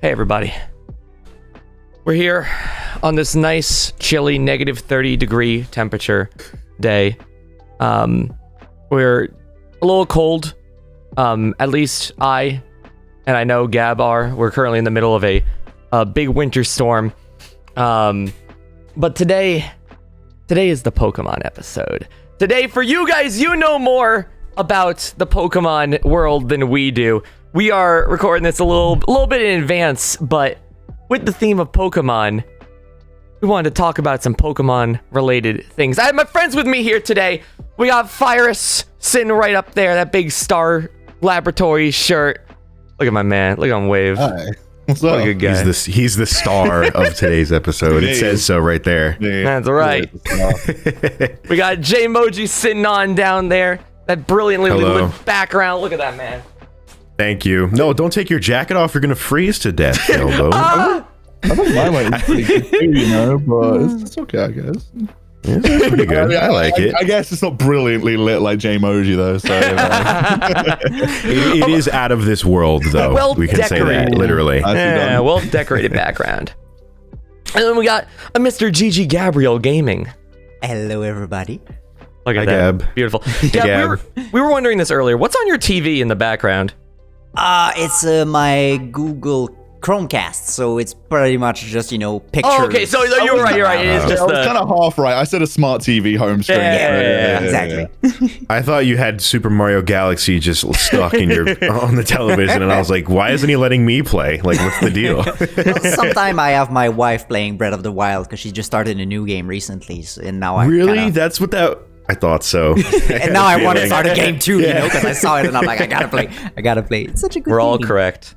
Hey everybody. We're here on this nice, chilly, negative 30 degree temperature day. We're a little cold. At least I know Gab are. We're currently in the middle of a big winter storm. But today is the Pokemon episode. Today, for you guys, you know more about the Pokemon world than we do. We are recording this a little bit in advance, but with the theme of Pokemon, we wanted to talk about some Pokemon-related things. I have my friends with me here today. We got Fyrus sitting right up there, that big Star Laboratory shirt. Look at my man. Look at him wave. Hi. What's up? What a good guy. He's the star of today's episode. It says so right there. That's right. We got Jaymoji sitting on down there. That brilliantly lit background. Look at that, man. Thank you. No, don't take your jacket off. You're going to freeze to death, Failboat. I think mine went pretty good too, but it's okay, I guess. Yeah, it's pretty good. I like it. I guess it's not brilliantly lit like Jaymoji, though. So it is out of this world, though. Well we can decorated. say that, literally. Yeah, well-decorated background. And then we got a Mr. GG Gabriel Gaming. Hello, everybody. Look at Hi, that. Gab. Beautiful. Hey, Yeah, Gab. we were wondering this earlier. What's on your TV in the background? It's my Google Chromecast, so it's pretty much just, pictures. Oh, okay, so you're right. It is I just was the... kind of half right. I said a smart TV home screen. Yeah, exactly. I thought you had Super Mario Galaxy just stuck in on the television, and I was like, why isn't he letting me play? Like, what's the deal? Well, sometime I have my wife playing Breath of the Wild because she just started a new game recently, and now I Really? That's what that... I thought so. and now I want to start a game too, because I saw it and I'm like, I gotta play. It's such a good We're all game. correct.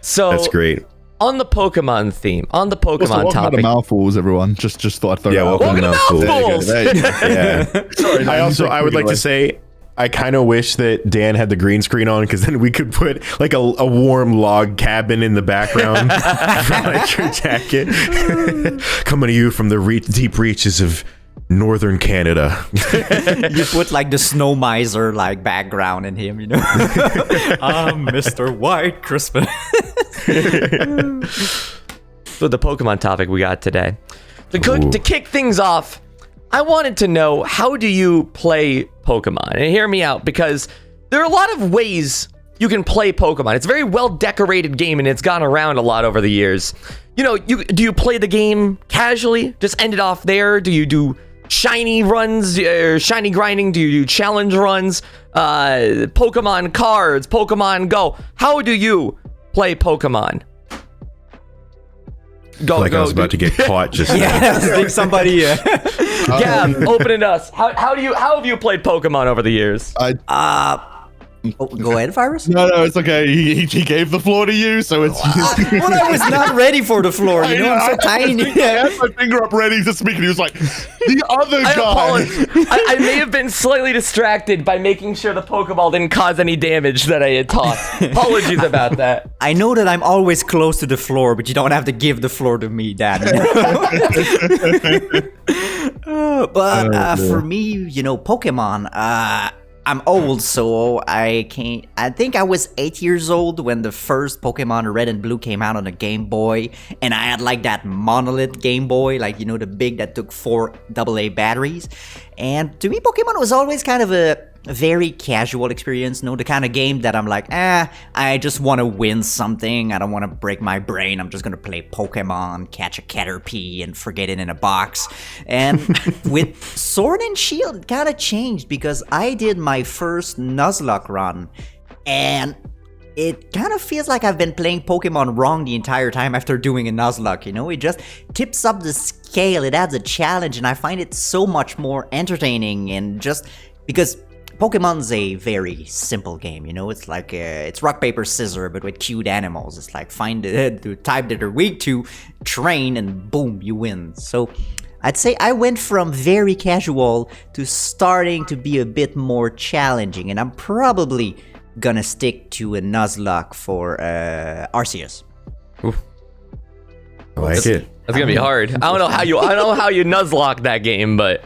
So That's great. On the Pokemon theme, on the Pokemon Welcome topic. to Mouthfools, everyone. Just thought I'd throw Yeah, that out. welcome to Mouthfools. There you go. Yeah. Sorry, I would like to say, I kind of wish that Dan had the green screen on, because then we could put like a warm log cabin in the background for like your jacket. Coming to you from the deep reaches of northern Canada. You put like the snow miser like background in him, I'm Mr. White Christmas. So the Pokemon topic we got today. To kick things off, I wanted to know, how do you play Pokemon? And hear me out, because there are a lot of ways you can play Pokemon. It's a very well-decorated game, and it's gone around a lot over the years. Do you play the game casually? Just end it off there? Do you do shiny runs, shiny grinding? Do you do challenge runs? Pokemon cards, Pokemon Go. How do you play Pokemon? I was about to get caught just I think somebody. Gab, open it us. How have you played Pokemon over the years? Go ahead, Fyrus. No, it's okay. He gave the floor to you, so it's. Well, I was not ready for the floor. I'm so tiny. I had my finger up ready to speak, and he was like, "The other I guy." apologize. I may have been slightly distracted by making sure the Pokeball didn't cause any damage that I had tossed. Apologies about that. I know that I'm always close to the floor, but you don't have to give the floor to me, Dad. But for me, Pokemon. I'm old, so I think I was 8 years old when the first Pokemon Red and Blue came out on a Game Boy, and I had like that monolith Game Boy, like, the big that took 4 AA batteries. And to me, Pokemon was always kind of a very casual experience, the kind of game that I'm like, I just want to win something. I don't want to break my brain. I'm just going to play Pokemon, catch a Caterpie, and forget it in a box. And with Sword and Shield, it kind of changed, because I did my first Nuzlocke run, and it kind of feels like I've been playing Pokemon wrong the entire time after doing a Nuzlocke, It just tips up the scale, it adds a challenge, and I find it so much more entertaining, and just because Pokemon's a very simple game, It's like it's rock, paper, scissors, but with cute animals. It's like find the type that they're weak to, train, and boom, you win. So I'd say I went from very casual to starting to be a bit more challenging, and I'm probably gonna stick to a Nuzlocke for Arceus. I like it. That's gonna be hard. I don't know how you Nuzlocke that game, but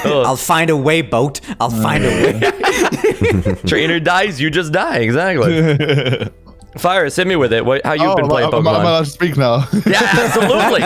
I'll find a way, Boat. I'll find a way. Trainer dies, you just die. Exactly. Fyrus, hit me with it. How you've been playing Pokemon? Am I allowed to speak now? Yeah, absolutely.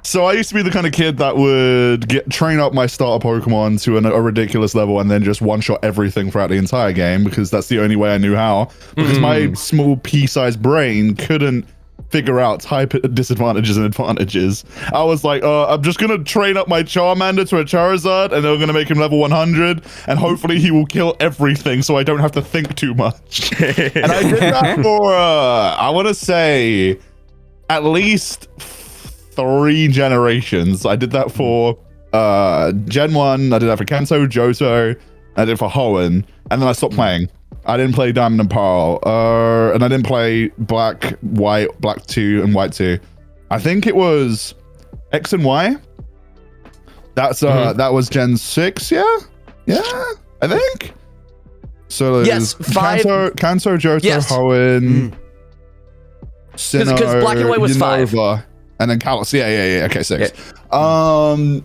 So I used to be the kind of kid that would train up my starter Pokemon to a ridiculous level and then just one-shot everything throughout the entire game because that's the only way I knew how. Because my small pea-sized brain couldn't figure out type disadvantages and advantages. I was like, I'm just going to train up my Charmander to a Charizard and then we're going to make him level 100 and hopefully he will kill everything so I don't have to think too much. And I did that for, I want to say, at least 3 generations. I did that for Gen 1, I did that for Kanto, Johto, I did it for Hoenn, and then I stopped playing. I didn't play Diamond and Pearl, and I didn't play Black, White, Black 2, and White 2. I think it was X and Y. That's that was Gen 6, yeah, I think. So yes, 5. Kanto, Johto, yes. Hoenn, Sinnoh, because Black and White was Unova, 5. And then Kalos, yeah. Okay, 6. Yeah.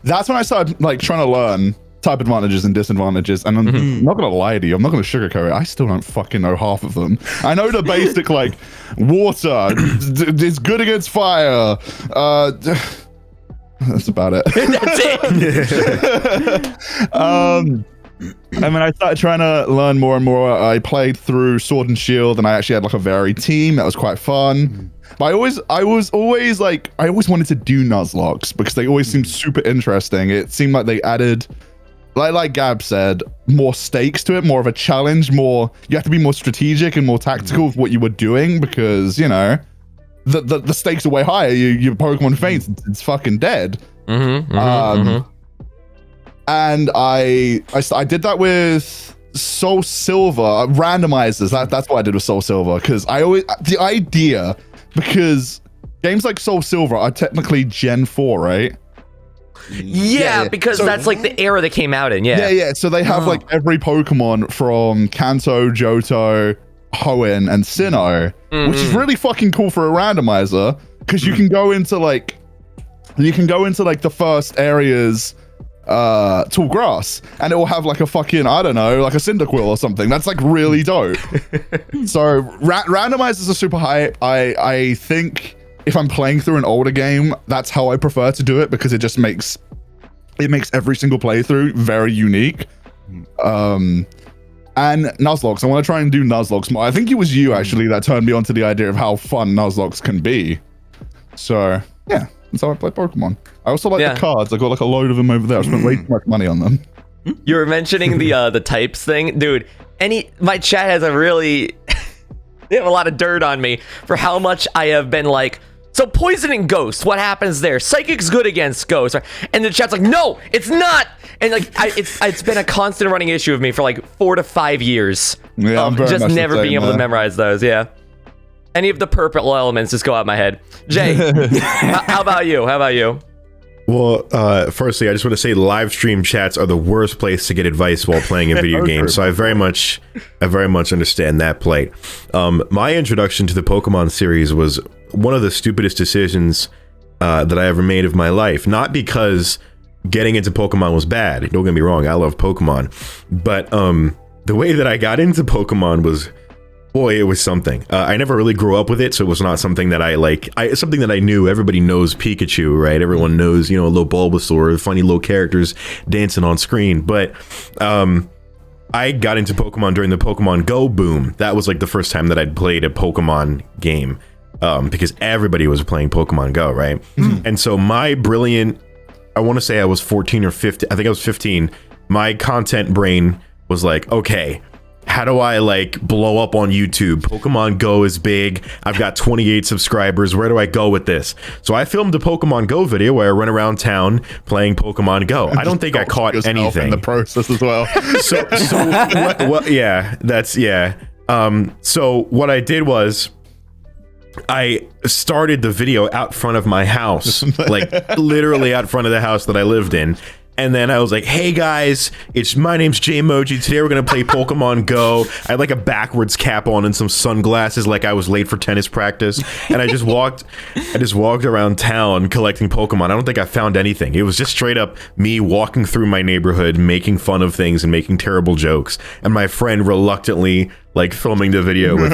That's when I started like trying to learn type advantages and disadvantages. And I'm not gonna lie to you, I'm not gonna sugarcoat it. I still don't fucking know half of them. I know the basic like water is good against fire. That's about it. That's it. And then I started trying to learn more and more. I played through Sword and Shield, and I actually had like a varied team that was quite fun. But I always wanted to do Nuzlocke because they always seemed super interesting. It seemed like they added, like Gab said, more stakes to it, more of a challenge. You have to be more strategic and more tactical with what you were doing because the stakes are way higher. Your Pokemon faints, it's fucking dead. And I did that with Soul Silver randomizers. That's what I did with Soul Silver because because games like Soul Silver are technically Gen 4, right? Yeah, because so, that's like the era they came out in. Yeah. So they have like every Pokemon from Kanto, Johto, Hoenn, and Sinnoh, which is really fucking cool for a randomizer because you can go into like the first areas tall grass and it will have like a fucking I don't know, like a Cyndaquil or something. That's like really dope. So randomizers are super hype. I think if I'm playing through an older game, that's how I prefer to do it because it just makes every single playthrough very unique. And Nuzlocke, I want to try and do Nuzlocke more. I think it was you actually that turned me onto the idea of how fun Nuzlocke can be. So yeah, that's how I play Pokemon. I also like the cards. I got like a load of them over there. I spent way too much money on them. You were mentioning the types thing, dude. My chat has they have a lot of dirt on me for how much I have been like, so poison and ghost, what happens there? Psychic's good against ghost, and the chat's like, no, it's not. And like, it's been a constant running issue of me for like 4 to 5 years. Yeah, just never being able to memorize those. Yeah. Any of the purple elements just go out my head. Jay, how about you? Well, firstly, I just want to say live stream chats are the worst place to get advice while playing a video game. So I very much understand that plight. My introduction to the Pokemon series was one of the stupidest decisions that I ever made of my life. Not because getting into Pokemon was bad. Don't get me wrong, I love Pokemon. But the way that I got into Pokemon was, boy, it was something. I never really grew up with it, so it was not something that it's something that I knew. Everybody knows Pikachu, right? Everyone knows, a little Bulbasaur, funny little characters dancing on screen. But I got into Pokemon during the Pokemon Go boom. That was like the first time that I'd played a Pokemon game because everybody was playing Pokemon Go, right? And so my brilliant, I want to say I was 14 or 15. I think I was 15. My content brain was like, okay, how do I like blow up on YouTube? Pokemon Go is big. I've got 28 subscribers. Where do I go with this? So I filmed a Pokemon Go video where I run around town playing Pokemon Go. I don't think I caught anything in the process as well. So what I did was I started the video out front of my house, like literally out front of the house that I lived in. And then I was like, hey guys, my name's Jaymoji. Today we're going to play Pokemon Go. I had like a backwards cap on and some sunglasses like I was late for tennis practice. And I just walked around town collecting Pokemon. I don't think I found anything. It was just straight up me walking through my neighborhood, making fun of things and making terrible jokes. And my friend reluctantly like filming the video with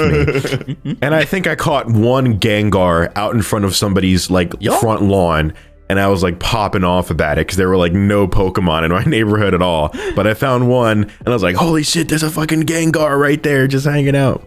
me. And I think I caught one Gengar out in front of somebody's like front lawn. And I was like popping off about it because there were like no Pokemon in my neighborhood at all. But I found one and I was like, holy shit, there's a fucking Gengar right there just hanging out.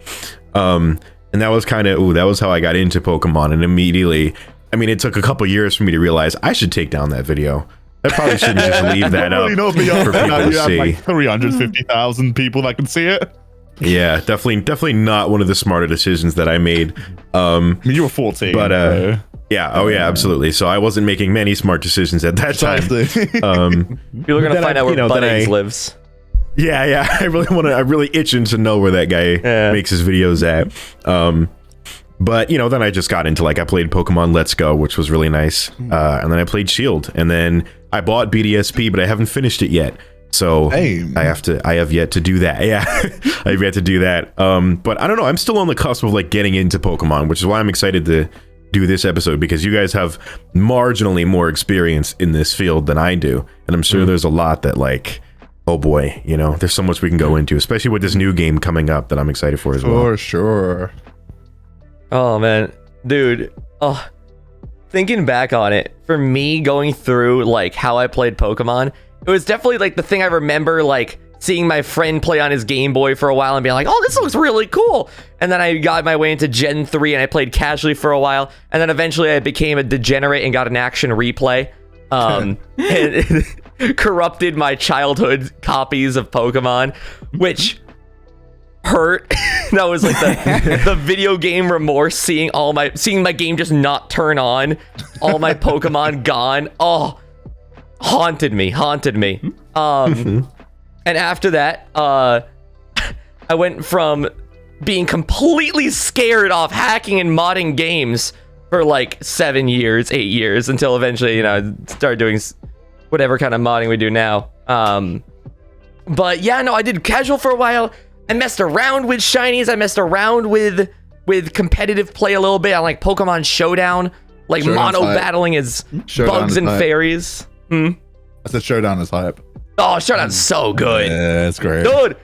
And that was kind of, that was how I got into Pokemon. And immediately, I mean, it took a couple years for me to realize I should take down that video. I probably shouldn't just leave that up for people to see. Like 350,000 people that can see it. Yeah, definitely not one of the smarter decisions that I made. I mean, you were 14. But, yeah. Oh, yeah. Absolutely. So I wasn't making many smart decisions at that time. People are gonna find out where Bunnings lives. Yeah. I really itching to know where that guy makes his videos at. But then I just got into I played Pokemon Let's Go, which was really nice. And then I played Shield, and then I bought BDSP, but I haven't finished it yet. So I have yet to do that. Yeah, I have yet to do that. But I don't know. I'm still on the cusp of getting into Pokemon, which is why I'm excited to do this episode, because you guys have marginally more experience in this field than I do, and I'm sure there's a lot that oh boy, there's so much we can go into, especially with this new game coming up that I'm excited for as well. For sure. Oh man, dude. Oh, thinking back on it, for me going through how I played Pokemon, it was definitely the thing I remember seeing my friend play on his Game Boy for a while and being like, oh, this looks really cool. And then I got my way into Gen 3 and I played casually for a while. And then eventually I became a degenerate and got an action replay. And it corrupted my childhood copies of Pokemon, which hurt. That was the video game remorse, seeing my game just not turn on, all my Pokemon gone. Oh, haunted me. And after that, I went from being completely scared off hacking and modding games for 7 years, 8 years, until eventually, I started doing whatever kind of modding we do now. But yeah, no, I did casual for a while. I messed around with shinies. I messed around with competitive play a little bit. I like Pokemon Showdown, mono battling as bugs and fairies. I said Showdown is hype. Oh, Showdown's so good. Yeah, it's great. Dude,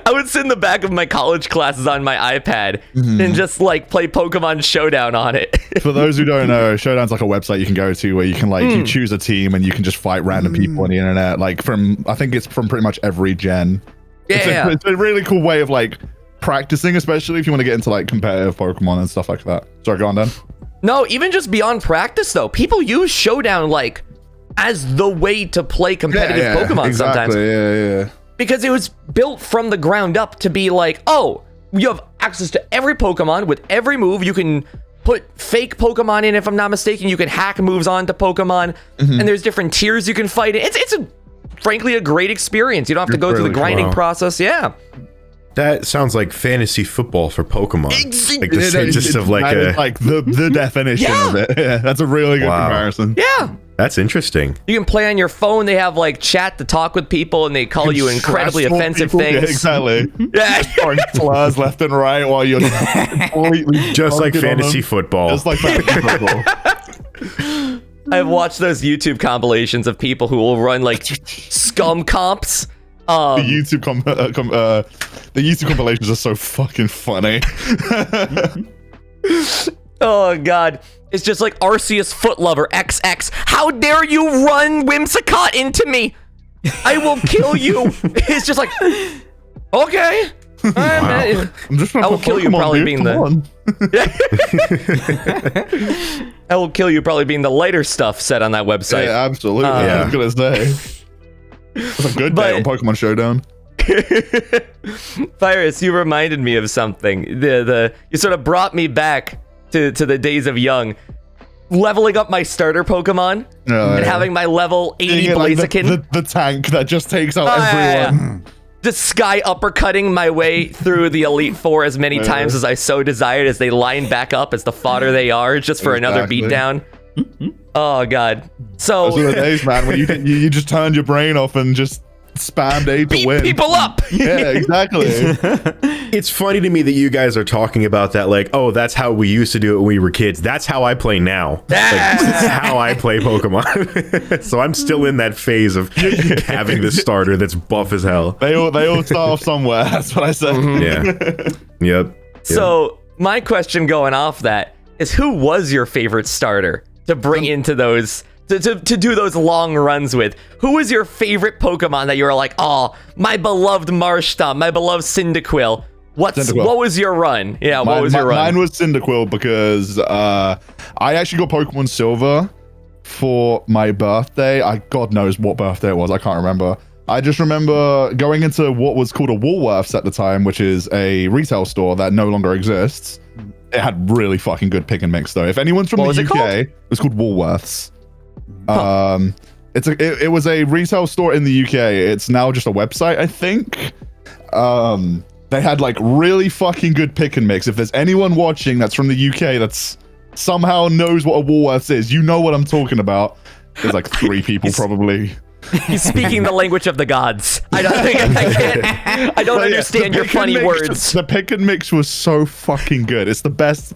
I would sit in the back of my college classes on my iPad and just play Pokemon Showdown on it. For those who don't know, Showdown's a website you can go to where you can you choose a team and you can just fight random people on the internet. I think it's from pretty much every gen. Yeah. It's a really cool way of practicing, especially if you want to get into competitive Pokemon and stuff like that. Sorry, go on, Dan. No, even just beyond practice though, people use Showdown as the way to play competitive Pokemon sometimes. Yeah. Because it was built from the ground up to be oh, you have access to every Pokemon with every move. You can put fake Pokemon in, if I'm not mistaken. You can hack moves onto Pokemon, and there's different tiers you can fight in. It's frankly a great experience. You don't have to go through the grinding process. Yeah. That sounds like fantasy football for Pokemon. The definition of it. Yeah, that's a really good comparison. Yeah. That's interesting. You can play on your phone. They have chat to talk with people, and they call you incredibly offensive things. Yeah, exactly. Yeah. Throwing slurs left and right while you're completely just like fantasy football. Just like fantasy football. I've watched those YouTube compilations of people who will run scum comps. The YouTube compilations are so fucking funny. Oh god, it's just Arceus Footlover XX. How dare you run Whimsicott into me? I will kill you. It's just okay. Wow. I'm just I will kill you, probably being I will kill you, probably being the lighter stuff said on that website. Yeah, absolutely. I was gonna say. It's a good day on Pokemon Showdown. Fyrus, you reminded me of something. You sort of brought me back to the days of young. Leveling up my starter Pokemon and having my level 80 Blaziken. The tank that just takes out everyone. Just sky uppercutting my way through the Elite Four as many times as I so desired, as they line back up as the fodder they are, just for another beatdown. Oh god. Those were the So days, man, when you just turned your brain off and just spammed A to beat win. people up. Yeah, exactly. It's funny to me that you guys are talking about that, like, oh, that's how we used to do it when we were kids. That's how I play now. Like, that's how I play Pokemon. So I'm still in that phase of having this starter that's buff as hell. They all start off somewhere. That's what I said. Yeah. Yep. So my question going off that is, who was your favorite starter to bring into those to do those long runs with? Who was your favorite Pokemon that you were like, oh, my beloved Marshtomp, my beloved Cyndaquil? What was your run? Yeah, what was your run? Mine was Cyndaquil because I actually got Pokemon Silver for my birthday. God knows what birthday it was. I can't remember. I just remember going into what was called a Woolworths at the time, which is a retail store that no longer exists. It had really fucking good pick and mix though. If anyone's from the UK, it was called Woolworths. It was a retail store in the UK. It's now just a website, I think. They had like really fucking good pick and mix. If there's anyone watching that's from the UK that's somehow knows what a Woolworths is, you know what I'm talking about. There's like 3 people probably. He's speaking the language of the gods. I don't understand your funny words. The pick and mix was so fucking good. It's the best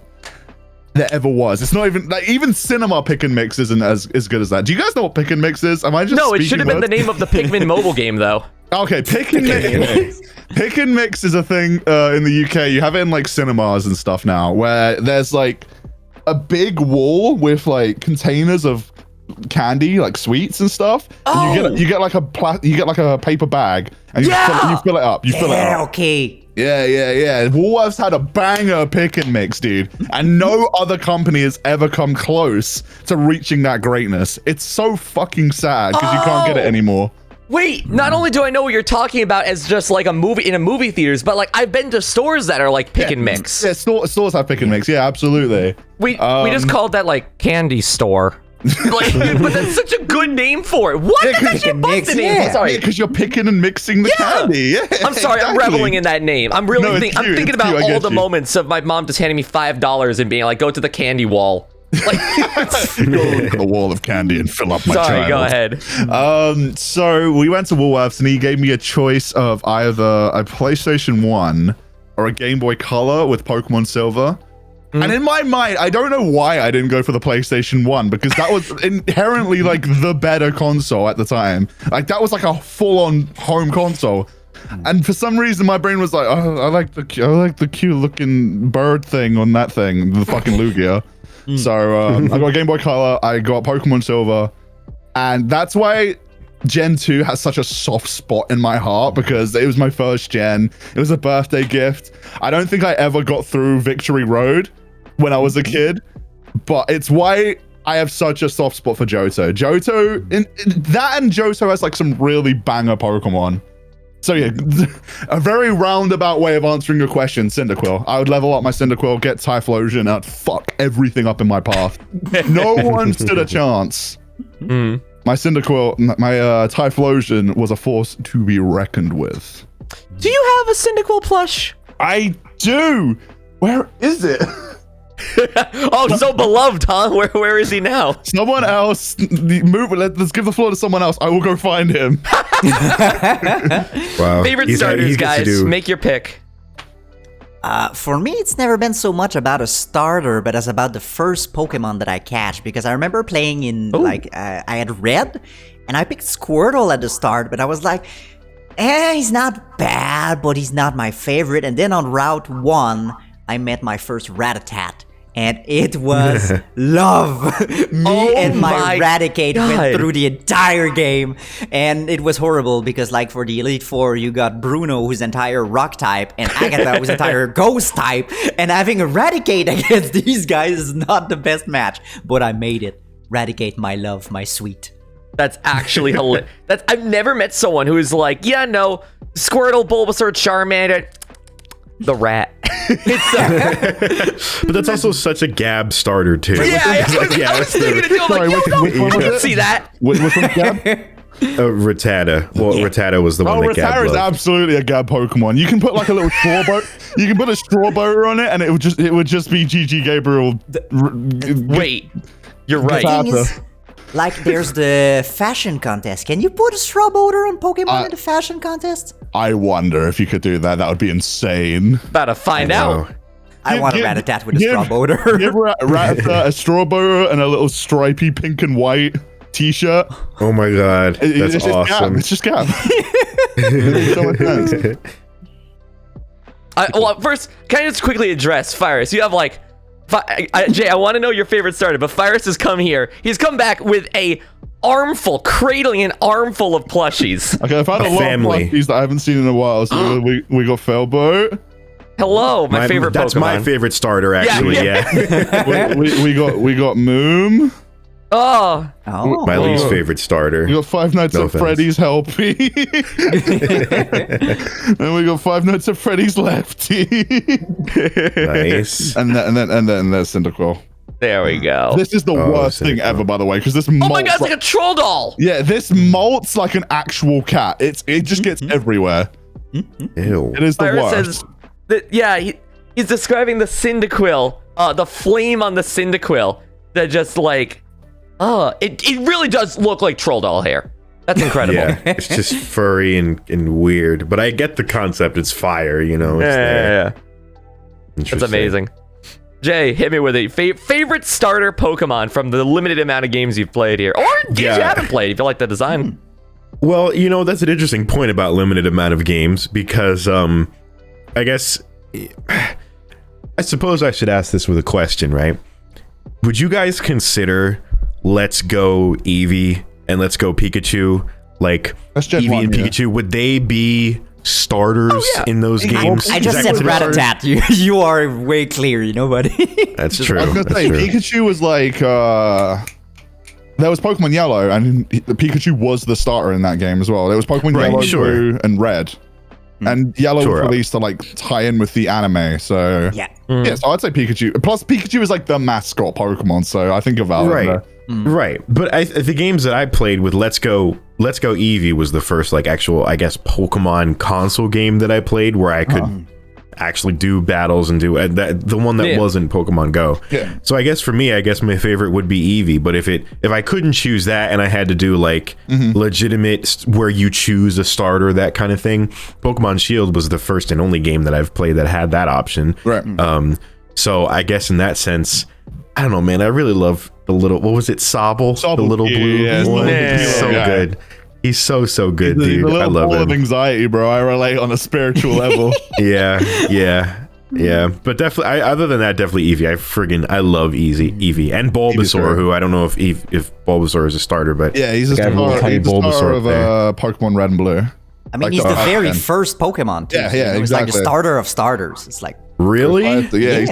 there ever was. It's not even like, even cinema pick and mix isn't as good as that. Do you guys know what pick and mix is? Am I just No, it should have been the name of the Pikmin mobile game though. Okay, pick and mix. Pick and mix is a thing in the UK. You have it in like cinemas and stuff now, where there's like a big wall with like containers of candy, like sweets and stuff. Oh. And you get like a paper bag, and you fill it up. You fill it up. Okay. Yeah. Woolworths had a banger pick and mix, dude, and no other company has ever come close to reaching that greatness. It's so fucking sad because you can't get it anymore. Wait, not only do I know what you're talking about as just like a movie in a movie theaters, but like I've been to stores that are like pick and mix. Yeah, stores have pick and mix. Yeah, absolutely. We just called that like candy store. Like, but that's such a good name for it. What? That's actually above the name. Yeah. Sorry, because you're picking and mixing the candy. Yeah, I'm sorry. I'm reveling in that name. I'm really I'm thinking about all the moments of my mom just handing me $5 and being like, "Go to the candy wall." Like, go to the wall of candy and fill up my sorry, child. go ahead. So we went to Woolworths and he gave me a choice of either a PlayStation 1 or a Game Boy Color with Pokemon Silver. And in my mind, I don't know why I didn't go for the PlayStation 1, because that was inherently like the better console at the time. Like that was like a full-on home console. And for some reason, my brain was like, oh, I like the cute-looking bird thing on that thing, the fucking Lugia. So I got Game Boy Color, I got Pokemon Silver, and that's why Gen 2 has such a soft spot in my heart, because it was my first gen. It was a birthday gift. I don't think I ever got through Victory Road when I was a kid, but it's why I have such a soft spot for Johto. That and Johto has like some really banger Pokemon. So yeah, a very roundabout way of answering your question, Cyndaquil. I would level up my Cyndaquil, get Typhlosion, and I'd fuck everything up in my path. No one stood a chance. My Cyndaquil, my Typhlosion was a force to be reckoned with. Do you have a Cyndaquil plush? I do. Where is it? Oh, so beloved, huh? Where is he now? Someone else move. Let's give the floor to someone else. I will go find him. Wow. Favorite starters, guys. Make your pick. For me, it's never been so much about a starter, but as about the first Pokemon that I catch. Because I remember playing in, I had Red, and I picked Squirtle at the start, but I was like, he's not bad, but he's not my favorite. And then on Route 1, I met my first Rattata. And it was love. Me and my Raticate went through the entire game. And it was horrible because, like, for the Elite Four, you got Bruno, who's entire rock type, and Agatha, who's entire ghost type. And having a Raticate against these guys is not the best match. But I made it. Raticate, my love, my sweet. That's actually hilarious. I've never met someone who is like, yeah, no, Squirtle, Bulbasaur, Charmander, the rat. But that's also such a Gab starter too. I was thinking to do. I'm like, see that? Which one, Gab? Rattata. Well, Rattata was the one that Gab Rattata is loved. absolutely a Gab Pokemon. You can put like a little straw boat. You can put a straw boat on it, and it would just be GG Gabriel. Wait, you're right. Like, there's the fashion contest. Can you put a straw boater on Pokemon in the fashion contest? I wonder if you could do that. That would be insane. About to find out. I want to Rattata with a straw boater. Give Rattata a straw boater and a little stripy pink and white t-shirt. Oh my god, that's it's awesome. It's just Gab. It makes so much sense. Well, first, can I just quickly address Fyrus? You have like, Jay, I want to know your favorite starter, but Fyrus has come here. He's come back with a armful, cradling an armful of plushies. Okay, I've had a lot of plushies that I haven't seen in a while. So we got Failboat. Hello, my favorite That's Pokemon. my favorite starter, actually. Yeah. we got Moom. Oh, My least favorite starter. We got Five Nights at Freddy's Helpy. And we got Five Nights at Freddy's Lefty. Nice. and then there's Cyndaquil. there we go. This is the worst thing ever, by the way, because this molts. Oh my god, it's like a troll doll. Yeah, this molts like an actual cat. It just gets everywhere. Ew. It is the Fyrus worst. says that, yeah, he's describing the Cyndaquil, the flame on the Cyndaquil that just like, it really does look like troll doll hair. That's incredible. Yeah, it's just furry and weird, but I get the concept. It's fire, you know. It's Yeah. That's amazing. Jay, hit me with a favorite starter Pokemon from the limited amount of games you've played here, or games you haven't played if you like the design. Well, you know, that's an interesting point about limited amount of games because I guess I suppose I should ask this with a question, right? Would you guys consider Let's Go Eevee and Let's Go Pikachu, like Eevee and Pikachu, would they be starters in those games? I just said Rattata. You are way clear, you know, buddy. That's true. I was gonna say Pikachu was like there was Pokemon Yellow, and the Pikachu was the starter in that game as well. There was Pokemon Yellow, Blue, and Red, and Yellow was released to like tie in with the anime. So yeah, so I'd say Pikachu. Plus, Pikachu is like the mascot Pokemon, so I think of that. Right, but the games that I played with Let's Go Eevee was the first like actual, I guess, Pokemon console game that I played where I could actually do battles and do the one that wasn't Pokemon Go. Yeah. So I guess for me, my favorite would be Eevee. But if I couldn't choose that and I had to do like legitimate where you choose a starter, that kind of thing, Pokemon Shield was the first and only game that I've played that had that option. Right. So I guess in that sense, I don't know, man. I really love the little, what was it, Sobble? The little blue one. He's so good. He's so good, dude. I love him. Of anxiety, bro. I relate on a spiritual level. Yeah. But definitely, other than that, definitely Eevee. I love Eevee and Bulbasaur, who I don't know if Bulbasaur is a starter, but yeah, he's a star of Pokemon Red and Blue. I mean, he's the very first Pokemon, too. Yeah, exactly. He's like the starter of starters. It's like really, he's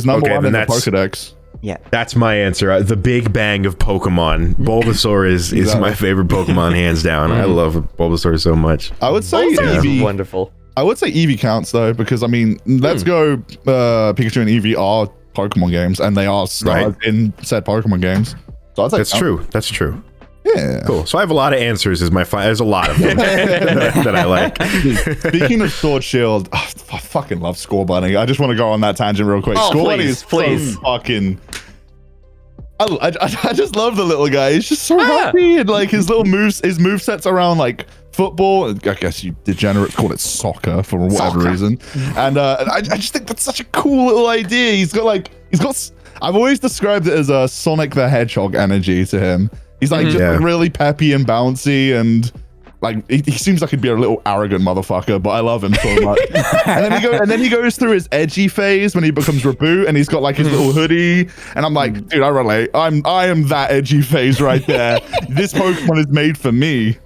number one in the Pokedex. Yeah, that's my answer. The Big Bang of Pokemon. Bulbasaur is my favorite Pokemon, hands down. I love Bulbasaur so much. I would say Eevee. Wonderful. I would say Eevee counts though, because I mean, Let's Go Pikachu and Eevee are Pokemon games, and they are stars in said Pokemon games. So I'd say That's true. Yeah. Cool. So I have a lot of answers. There's a lot of them that I like. Speaking of Sword Shield, I fucking love Score Bunny. I just want to go on that tangent real quick. Score Bunny is so fucking. I just love the little guy. He's just so happy, and like his little movesets around like football. I guess you degenerates call it soccer for whatever reason. And I just think that's such a cool little idea. He's got. I've always described it as a Sonic the Hedgehog energy to him. He's like just really peppy and bouncy, and like he seems like he'd be a little arrogant motherfucker, but I love him so much. and then he goes through his edgy phase when he becomes Reboot, and he's got like his little hoodie, and I'm like, dude, I relate. I am that edgy phase right there. This Pokemon is made for me.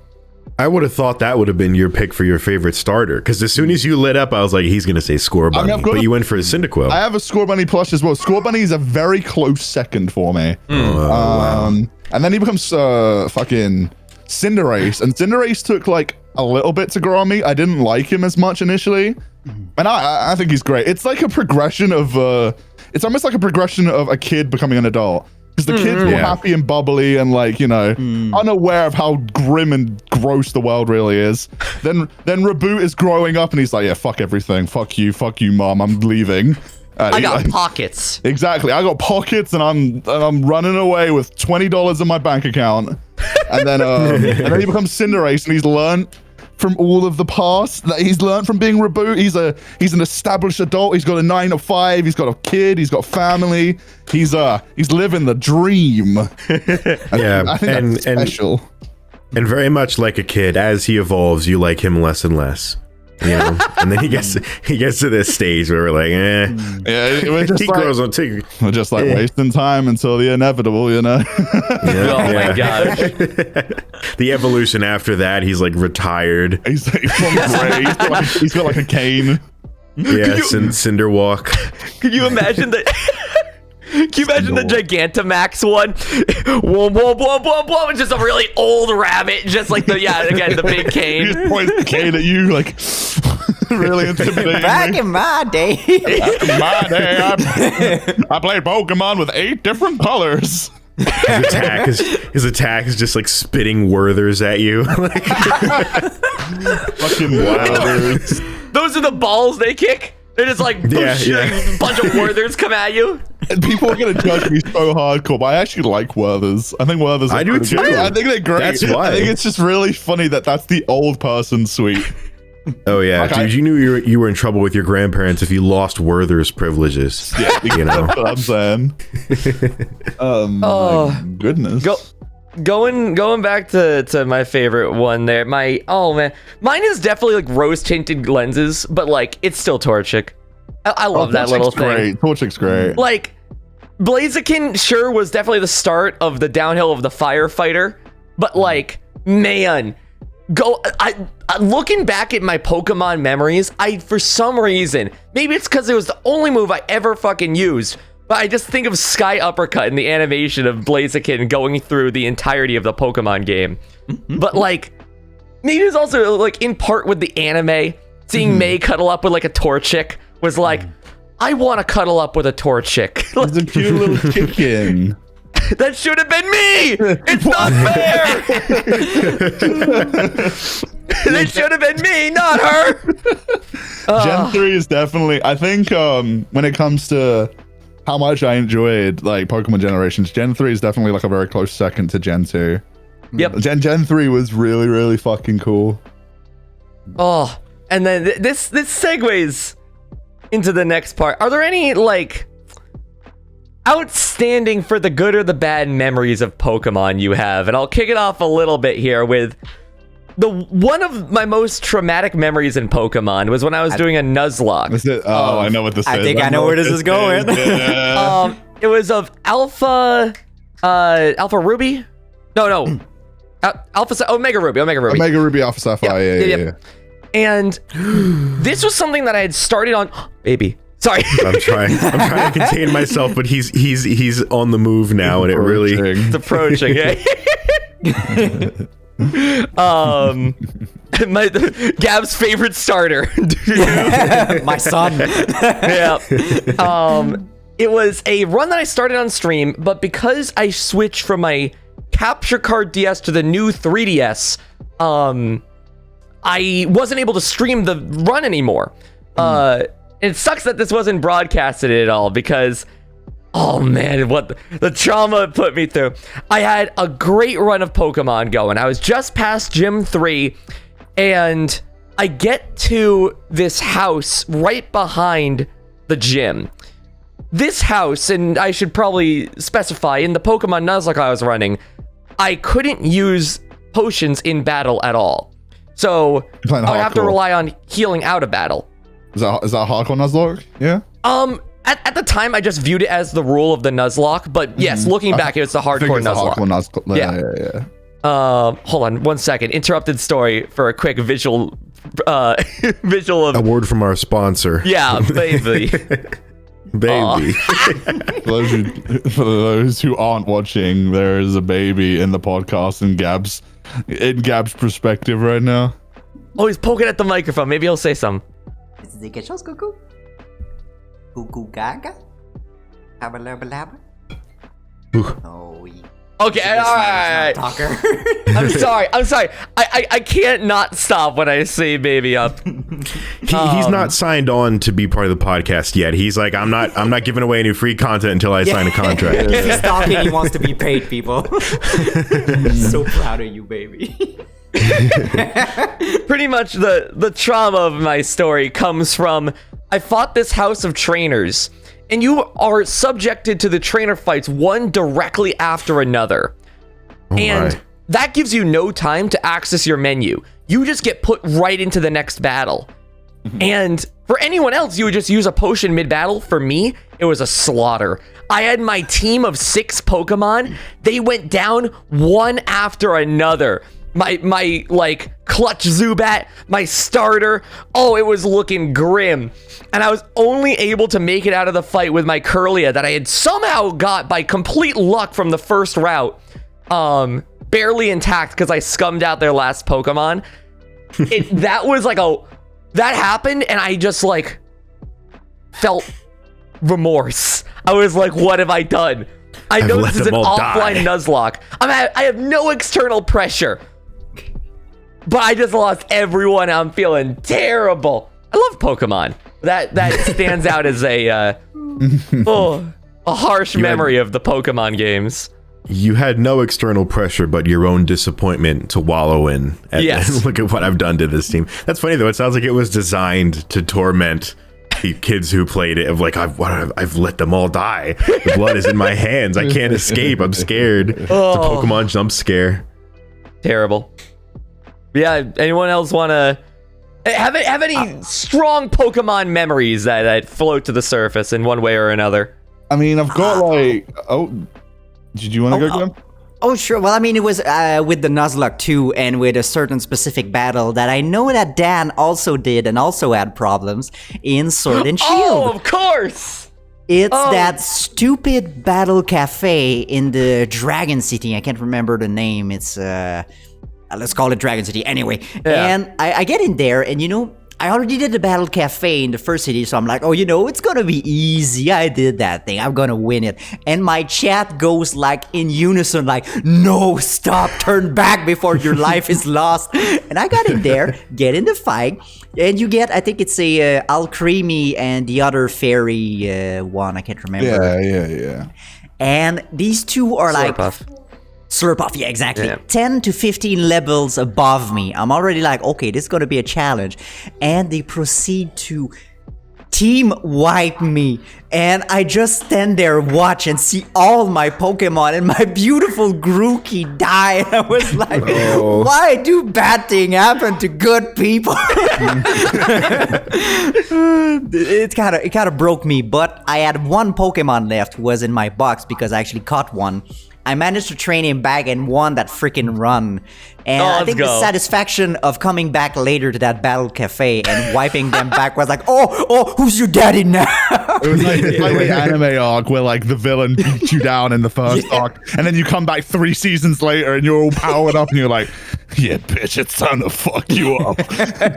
I would have thought that would have been your pick for your favorite starter, because as soon as you lit up, I was like, he's gonna say Score Bunny, but you went for a Cyndaquil. I have a Score Bunny plush as well. Score Bunny is a very close second for me. Wow. And then he becomes fucking Cinderace, and Cinderace took like a little bit to grow on me. I didn't like him as much initially, and I think he's great. It's like a progression of it's almost like a progression of a kid becoming an adult, because the kids were happy and bubbly and like, you know, unaware of how grim and gross the world really is. Then Reboot is growing up and he's like, yeah, fuck everything, fuck you mom, I'm leaving. I got pockets. Exactly. I got pockets, and I'm running away with $20 in my bank account. And then he becomes Cinderace, and he's learned from all of the past that he's learned from being Reboot. He's an established adult. He's got a 9 to 5. He's got a kid. He's got family. He's living the dream. Yeah, I think that's special. And very much like a kid, as he evolves, you like him less and less. You know, and then he gets to this stage where we're like, Yeah, we're just he grows on too. We're just like wasting time until the inevitable, you know. My gosh. The evolution after that, he's like retired. He's got like a cane. Yeah, cinder walk. Can you imagine the? Can you imagine the Gigantamax one? Whoa, whoa, whoa, whoa, whoa! It's just a really old rabbit, just like the big cane. He just points the cane at you, like really intimidating. Back in my day, I played Pokemon with 8 different colors. His attack is just like spitting Werthers at you. Fucking Wilders. Those are the balls they kick. They're just like a bunch of Werthers come at you. And people are gonna judge me so hardcore, but I actually like Werthers. I think Werthers. I do too. I think they're great. That's why. I think it's just really funny that that's the old person suite. Oh yeah, dude! You knew you were in trouble with your grandparents if you lost Werther's privileges. Yeah, you know that's what I'm saying. My goodness. Going back to my favorite one there. Mine is definitely like rose tinted lenses, but like it's still Torchic. I love that little thing. Torchic's great. Like Blaziken sure was definitely the start of the downhill of the firefighter, but like man, looking back at my Pokemon memories, for some reason, maybe it's because it was the only move I ever fucking used, but I just think of Sky Uppercut in the animation of Blaziken going through the entirety of the Pokemon game. But like, maybe it's also like in part with the anime, seeing May cuddle up with like a Torchic was like, I want to cuddle up with a Torchic. He's a cute little chicken. That should have been me! It's not fair! It should have been me, not her! Gen 3 is definitely, I think when it comes to how much I enjoyed like Pokemon generations, Gen 3 is definitely like a very close second to Gen 2. Yep. Gen 3 was really, really fucking cool. Oh, and then this segues into the next part. Are there any like outstanding for the good or the bad memories of Pokemon you have? And I'll kick it off a little bit here with one of my most traumatic memories in Pokemon was when I was doing a Nuzlocke. Is it? Oh, I know what this is. I think I know where this is going. Yeah. It was of Alpha Ruby? No. Omega Ruby. Omega Ruby, Alpha Sapphire. Yeah. And this was something that I had started on. Baby. Sorry. I'm trying to contain myself, but he's on the move now, and it's approaching. Gab's favorite starter. My son. Yeah. It was a run that I started on stream, but because I switched from my Capture Card DS to the new 3DS, I wasn't able to stream the run anymore. It sucks that this wasn't broadcasted at all because, oh man, what the trauma it put me through. I had a great run of Pokemon going. I was just past Gym 3, and I get to this house right behind the gym. This house, and I should probably specify, in the Pokemon Nuzlocke I was running, I couldn't use potions in battle at all. So I would have to rely on healing out of battle. Is that hardcore Nuzlocke? Yeah. At the time, I just viewed it as the rule of the Nuzlocke, but yes, looking back, it's the hardcore Nuzlocke. Yeah. Hold on 1 second. Interrupted story for a quick visual of a word from our sponsor. Yeah, baby. Baby. For those who aren't watching, there is a baby in the podcast in Gab's perspective right now. Oh, he's poking at the microphone. Maybe he'll say something. Is it the cuckoo? Cuckoo gaga? Habba labba labba? Oh, Okay, all right. Talker. I'm sorry. I can't not stop when I say baby up. He's not signed on to be part of the podcast yet. He's like, I'm not giving away any free content until I sign a contract. If he's talking, he wants to be paid, people. So proud of you, baby. Pretty much the trauma of my story comes from I fought this house of trainers, and you are subjected to the trainer fights one directly after another. And that gives you no time to access your menu. You just get put right into the next battle. And for anyone else, you would just use a potion mid-battle. For me, it was a slaughter. I had my team of 6 Pokemon. They went down one after another. My like clutch Zubat, my starter. Oh, it was looking grim. And I was only able to make it out of the fight with my Curlia that I had somehow got by complete luck from the first route. Barely intact because I scummed out their last Pokemon. That happened, and I just like felt remorse. I was like, what have I done? I know this is an offline Nuzlocke. I have no external pressure. But I just lost everyone. I'm feeling terrible. I love Pokemon. That stands out as a harsh memory of the Pokemon games. You had no external pressure, but your own disappointment to wallow in. Yes. Look at what I've done to this team. That's funny, though. It sounds like it was designed to torment the kids who played it. Of like, I've let them all die. The blood is in my hands. I can't escape. I'm scared. It's a Pokemon jump scare. Terrible. Yeah. Anyone else want to have any strong Pokemon memories that float to the surface in one way or another? I mean, I've got like... Did you want to go, Glenn? Oh, sure. Well, I mean, it was with the Nuzlocke too, and with a certain specific battle that I know that Dan also did and also had problems in Sword and Shield. Oh, of course! It's that stupid battle cafe in the Dragon City. I can't remember the name. It's, let's call it Dragon City. Anyway, and I get in there, and you know, I already did the battle cafe in the first city, so I'm like, oh, you know, it's gonna be easy. I did that thing. I'm gonna win it. And my chat goes like in unison, like, no, stop, turn back before your life is lost. And I got in there, get in the fight, and you get, I think it's a Alcremie and the other fairy one. I can't remember. Yeah. And these two are Slurpuff, yeah, exactly. Yeah. 10 to 15 levels above me. I'm already like, okay, this is going to be a challenge. And they proceed to team wipe me. And I just stand there, watch, and see all my Pokemon and my beautiful Grookey die. And I was like, why do bad things happen to good people? It kind of broke me. But I had one Pokemon left who was in my box because I actually caught one. I managed to train him back and won that freaking run. And I think the satisfaction of coming back later to that battle cafe and wiping them back was like, oh, who's your daddy now? It was like the anime arc where like the villain beat you down in the first arc, and then you come back 3 seasons later and you're all powered up and you're like, yeah, bitch, it's time to fuck you up.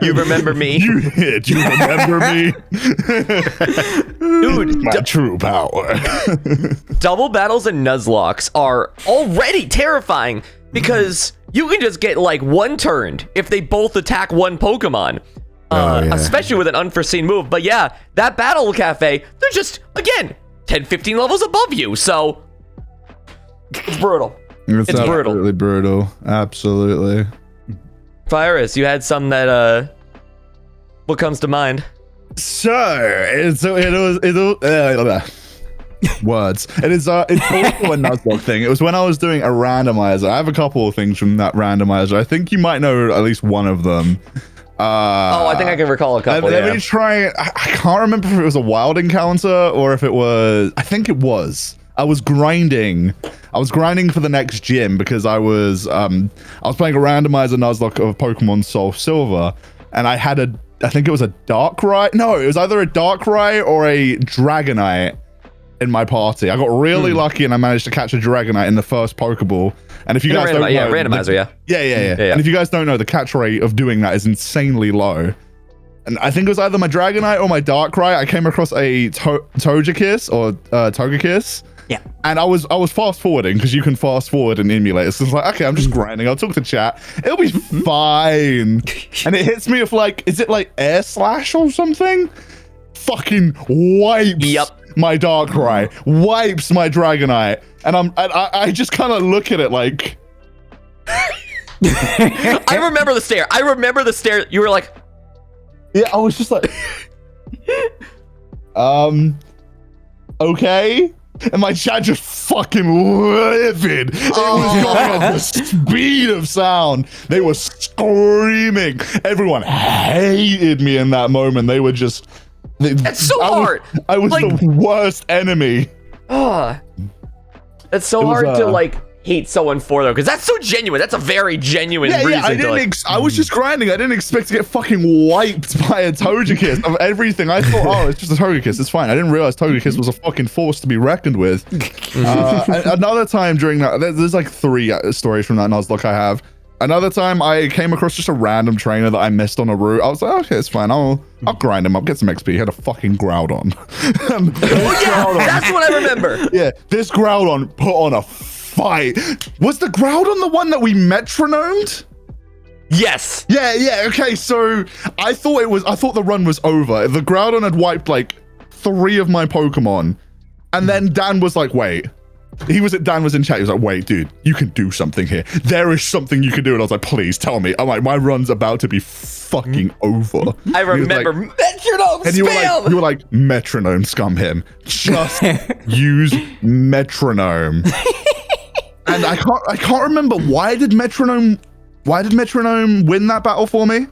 You remember me? You remember me? Dude, my true power. Double battles and Nuzlocks are already terrifying because you can just get like one turned if they both attack one Pokemon. Especially with an unforeseen move. But yeah, that battle cafe, they're just, again, 10, 15 levels above you. So it's brutal. It's brutal. Absolutely brutal. Absolutely. Fyrus, you had some that, what comes to mind? Words. It's also a Nuzlocke thing. It was when I was doing a randomizer. I have a couple of things from that randomizer. I think you might know at least one of them. I think I can recall a couple. Let me try. I can't remember if it was a wild encounter or if it was. I think it was. I was grinding for the next gym because I was playing a randomizer Nuzlocke of Pokemon Soul Silver, and I had I think it was a Darkrai. No, it was either a Darkrai or a Dragonite in my party. I got really lucky and I managed to catch a Dragonite in the first Pokeball. And if you guys don't know, randomizer, yeah. And if you guys don't know, the catch rate of doing that is insanely low. And I think it was either my Dragonite or my Darkrai. I came across a Togekiss or Togekiss, Yeah. And I was fast forwarding because you can fast forward in emulators. So it's like, okay, I'm just grinding. I'll talk to chat. It'll be fine. And it hits me with like, is it like air slash or something? Fucking wipes my Darkrai, wipes my Dragonite, and I just kind of look at it like. I remember the stare. You were like, yeah, I was just like, okay. And my chat just fucking livid. It was going at the speed of sound. They were screaming. Everyone hated me in that moment. They were just. It's so hard. I was like, the worst enemy. It's so hard to like hate someone for though, because that's so genuine. That's a very genuine reason. I was just grinding. I didn't expect to get fucking wiped by a Togekiss of everything. I thought, oh, it's just a Togekiss. It's fine. I didn't realize Togekiss was a fucking force to be reckoned with. Another time during that, there's like 3 stories from that Nuzlocke I have. Another time I came across just a random trainer that I missed on a route. I was like, okay, it's fine. I'll grind him up, get some XP. He had a fucking Groudon. That's what I remember. Yeah, this Groudon put on a fight. Was the Groudon the one that we metronomed? Yes. Yeah. Okay, so I thought the run was over. The Groudon had wiped like 3 of my Pokemon, and then Dan was like, wait. Dan was in chat. He was like, wait, dude, you can do something here. There is something you can do. And I was like, please tell me. I'm like, my run's about to be fucking over. I remember metronome and spam. You were like, metronome scum him. Just use metronome. And I can't remember why did metronome win that battle for me?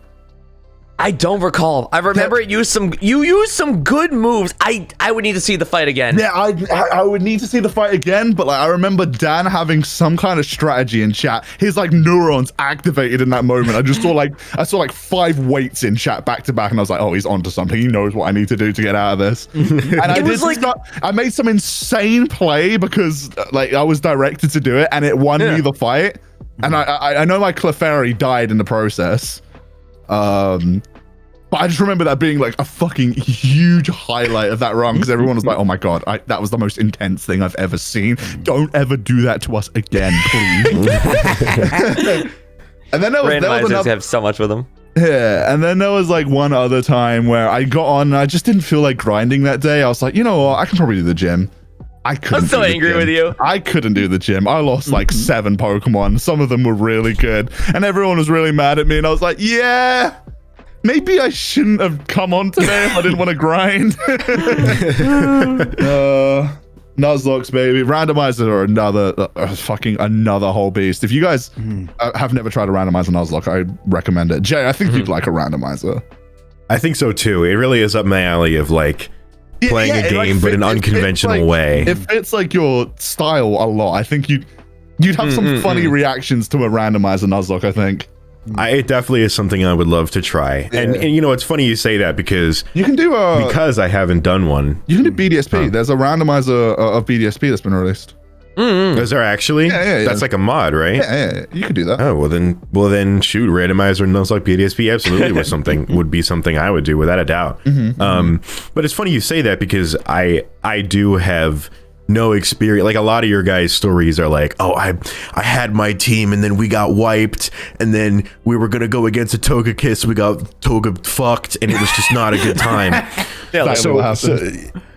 I don't recall. I remember you used some good moves. I would need to see the fight again. Yeah, I would need to see the fight again, but like I remember Dan having some kind of strategy in chat. His like neurons activated in that moment. I saw like 5 weights in chat back to back, and I was like, oh, he's onto something. He knows what I need to do to get out of this. And I made some insane play because like I was directed to do it, and it won me the fight. And I know my Clefairy died in the process. But I just remember that being like a fucking huge highlight of that run because everyone was like, oh my god, that was the most intense thing I've ever seen. Don't ever do that to us again, please. And then there was randomizers have so much with them. Yeah, and then there was like one other time where I got on and I just didn't feel like grinding that day. I was like, you know what, I can probably do the gym. I'm so angry with you. I couldn't do the gym. I lost like 7 Pokemon. Some of them were really good. And everyone was really mad at me. And I was like, yeah, maybe I shouldn't have come on today if I didn't want to grind. Nuzlocke, baby. Randomizers are another whole beast. If you guys have never tried a randomizer Nuzlocke, I recommend it. Jay, I think you'd like a randomizer. I think so too. It really is up my alley of like playing a game, but in an unconventional way. It fits like your style a lot. I think you'd have some funny reactions to a randomizer Nuzlocke, I think. It definitely is something I would love to try. Yeah. And you know, it's funny you say that because you can do because I haven't done one. You can do BDSP. There's a randomizer of BDSP that's been released. Is there actually? Yeah. That's like a mod, right? Yeah. You could do that. Oh, well then shoot, randomizer Nuzlocke BDSP absolutely would be something I would do without a doubt. But it's funny you say that because I do have no experience. Like a lot of your guys' stories are like, oh, I had my team and then we got wiped and then we were gonna go against a Togekiss, we got Toga fucked and it was just not a good time. Yeah, so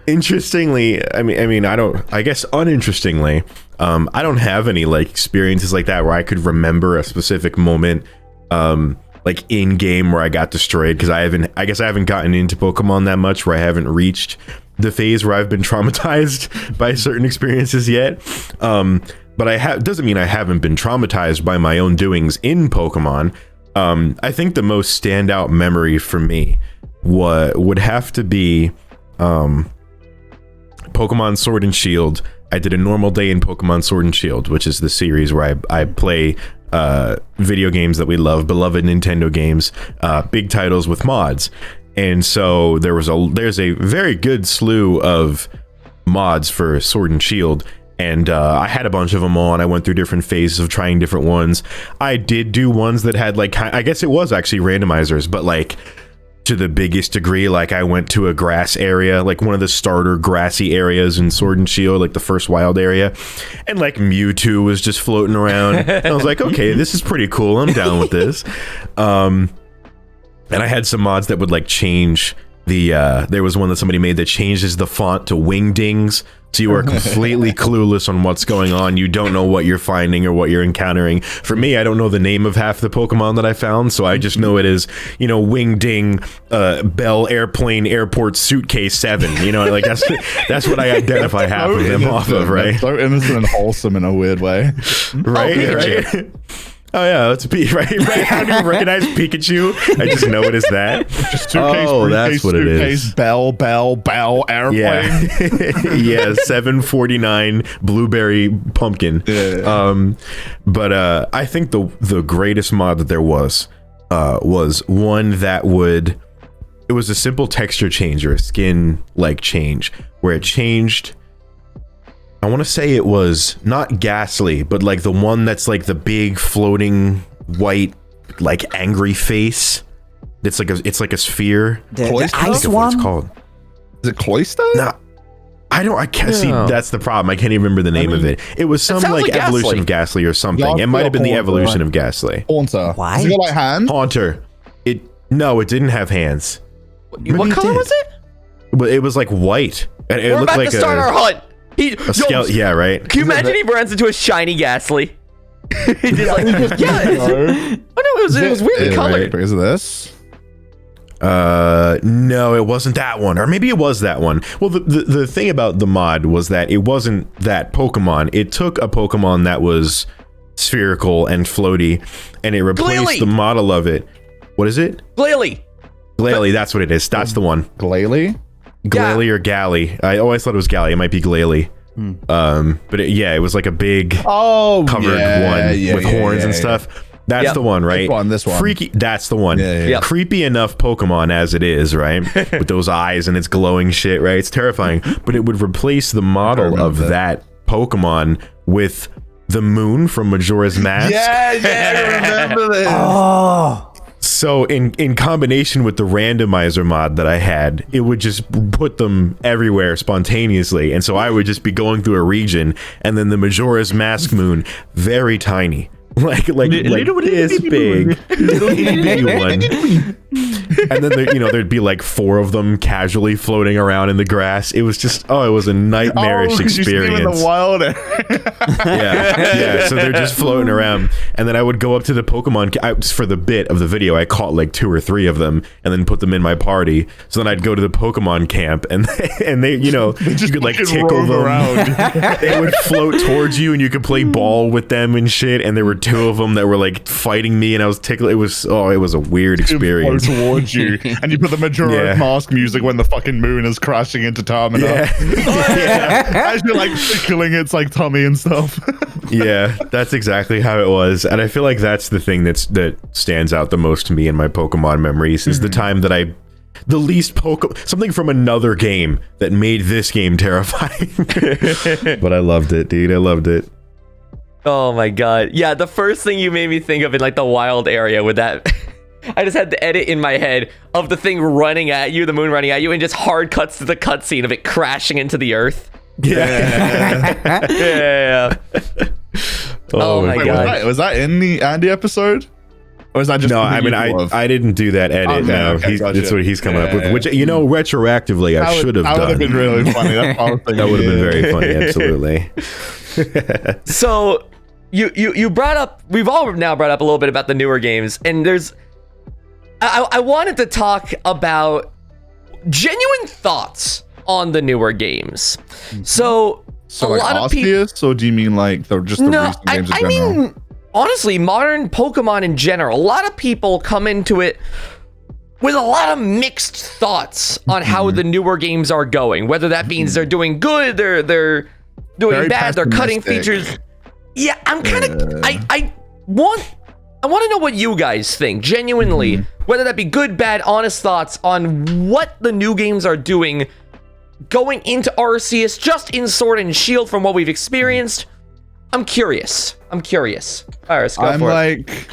interestingly, uninterestingly, I don't have any like experiences like that where I could remember a specific moment like in game where I got destroyed because I haven't gotten into Pokemon that much where I haven't reached the phase where I've been traumatized by certain experiences yet. But doesn't mean I haven't been traumatized by my own doings in Pokemon. I think the most standout memory for me would have to be Pokemon Sword and Shield. I did a normal day in Pokemon Sword and Shield, which is the series where I play video games that we love, beloved Nintendo games, big titles with mods. And so there's a very good slew of mods for Sword and Shield, and I had a bunch of them on. I went through different phases of trying different ones. I did do ones that had like, I guess it was actually randomizers, but like to the biggest degree. Like I went to a grass area, like one of the starter grassy areas in Sword and Shield, like the first wild area, and like Mewtwo was just floating around. And I was like, okay, this is pretty cool. I'm down with this. And I had some mods that would like change the there was one that somebody made that changes the font to Wingdings, so you are completely clueless on what's going on. You don't know what you're finding or what you're encountering. For me, I don't know the name of half the Pokemon that I found, so I just know it is, you know, Wingding, Bell Airplane Airport Suitcase 7. You know, like that's what I identify half of them off of, right? So innocent and wholesome in a weird way. Right. Oh yeah, that's right. How do you recognize Pikachu? I just know it as that. Just suitcase, that's what it is. Bell, airplane. Yeah, 749 blueberry pumpkin. Yeah. But I think the greatest mod that there was one that it was a simple texture change or a skin like change where it changed. I want to say it was not Ghastly, but like the one that's like the big floating white, like angry face. It's like a sphere. The I ice think of what it's one? called. Is it Cloyster? No, I can't see. That's the problem. I can't even remember the name of it. It was some sounds like like evolution Ghastly. of Ghastly or something. Yeah, It might have been the Haunter, evolution right? of Ghastly. Haunter. What? Has it got like hands? Haunter. It didn't have hands. What color was it? But it was like white. And it We're looked about like to start our hunt. a skeleton. Yeah, right. Can you imagine he runs into a shiny Ghastly? He's just like, yeah. Oh no, it was weirdly colored. Is it this? No, it wasn't that one, or maybe it was that one. Well, the thing about the mod was that it wasn't that Pokemon. It took a Pokemon that was spherical and floaty, and it replaced Glalie! the model of it. What is it? Glalie. Glalie, that's what it is. That's the one. Glalie? Glalie or Galley. I always thought it was Galley. It might be Glalie. But it was like a big covered one with horns and stuff. That's Yep. the one, right? This one. Freaky. That's the one. Yeah. Yep. Creepy enough Pokemon as it is, right? With those eyes and its glowing shit, right? It's terrifying. But it would replace the model of that Pokemon with the moon from Majora's Mask. I remember this. Oh, So in combination with the randomizer mod that I had, it would just put them everywhere spontaneously. And so I would just be going through a region, and then the Majora's Mask moon, very tiny. Like this big, little itty bitty one, and then there'd be like 4 of them casually floating around in the grass. It was just it was a nightmarish experience. You see them in the wild. Yeah. So they're just floating around, and then I would go up to the Pokemon for the bit of the video. I caught like 2 or 3 of them, and then put them in my party. So then I'd go to the Pokemon camp, and they you could like tickle them around. They would float towards you, and you could play ball with them and shit. And there were 2 of them that were like fighting me, and I was tickled. It was a weird experience. Flow towards you, and you put the Majora's Mask music when the fucking moon is crashing into Termina. As you're like tickling its like tummy and stuff. Yeah, that's exactly how it was, and I feel like that's the thing that stands out the most to me in my Pokemon memories is the time that the least something from another game that made this game terrifying. But I loved it, dude. I loved it. Oh my god. Yeah, the first thing you made me think of in like the wild area with that I just had the edit in my head of the thing running at you, the moon running at you, and just hard cuts to the cutscene of it crashing into the earth. Yeah. Oh my god. Was that in the Andy episode? Or is that just no? I mean, I didn't do that edit. No, that's what he's coming up with. Which retroactively, I should have done. That would have been really funny. That would have been very funny. Absolutely. So you brought up. We've all now brought up a little bit about the newer games, and I wanted to talk about genuine thoughts on the newer games. So a like lot of people. Arceus, or do you mean like just the recent games in I general? mean, honestly, modern Pokemon in general. A lot of people come into it with a lot of mixed thoughts on how the newer games are going. Whether that means they're doing good, they're doing Very bad, they're cutting pessimistic. features. Yeah, I'm kind of. I want to know what you guys think, genuinely. Whether that be good, bad, honest thoughts on what the new games are doing, going into Arceus, just in Sword and Shield from what we've experienced. I'm curious. Fyrus, go I'm for it. like,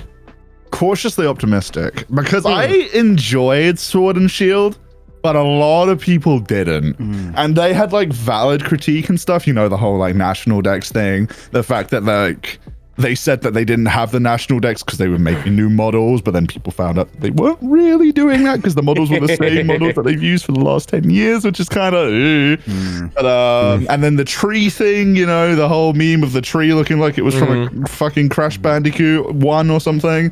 cautiously optimistic because I enjoyed Sword and Shield, but a lot of people didn't. And they had like valid critique and stuff, you know, the whole like national dex thing, the fact that like they said that they didn't have the national decks because they were making new models, but then people found out they weren't really doing that because the models were the same models that they've used for the last 10 years, which is kind of and then the tree thing, you know, the whole meme of the tree looking like it was from a fucking Crash Bandicoot 1 or something.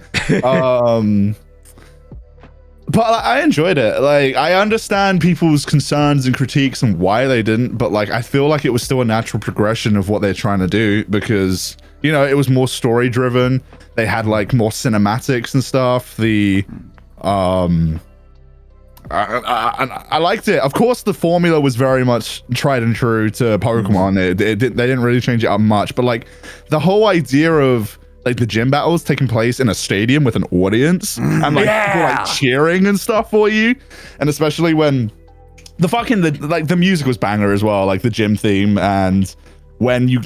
But I enjoyed it. Like, I understand people's concerns and critiques and why they didn't, but like, I feel like it was still a natural progression of what they're trying to do because, you know, it was more story driven. They had like more cinematics and stuff. I liked it. Of course, the formula was very much tried and true to Pokemon. They didn't really change it up much, but like the whole idea of like the gym battles taking place in a stadium with an audience and like people like cheering and stuff for you, and especially when the music was banger as well, like the gym theme, and when you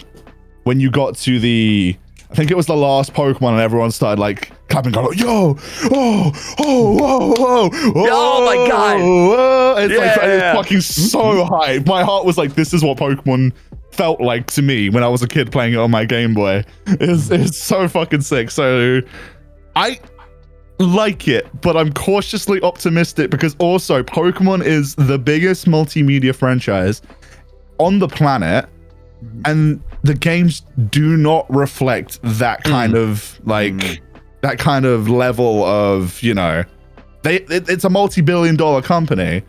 got to the, I think it was the last Pokemon and everyone started like clapping, going, yo, oh my God. It's it's fucking so hype. My heart was like, this is what Pokemon felt like to me when I was a kid playing it on my Game Boy. It's so fucking sick. So I like it, but I'm cautiously optimistic because also Pokemon is the biggest multimedia franchise on the planet, and the games do not reflect that kind of like that kind of level of, you know, it's a multi-billion-dollar company.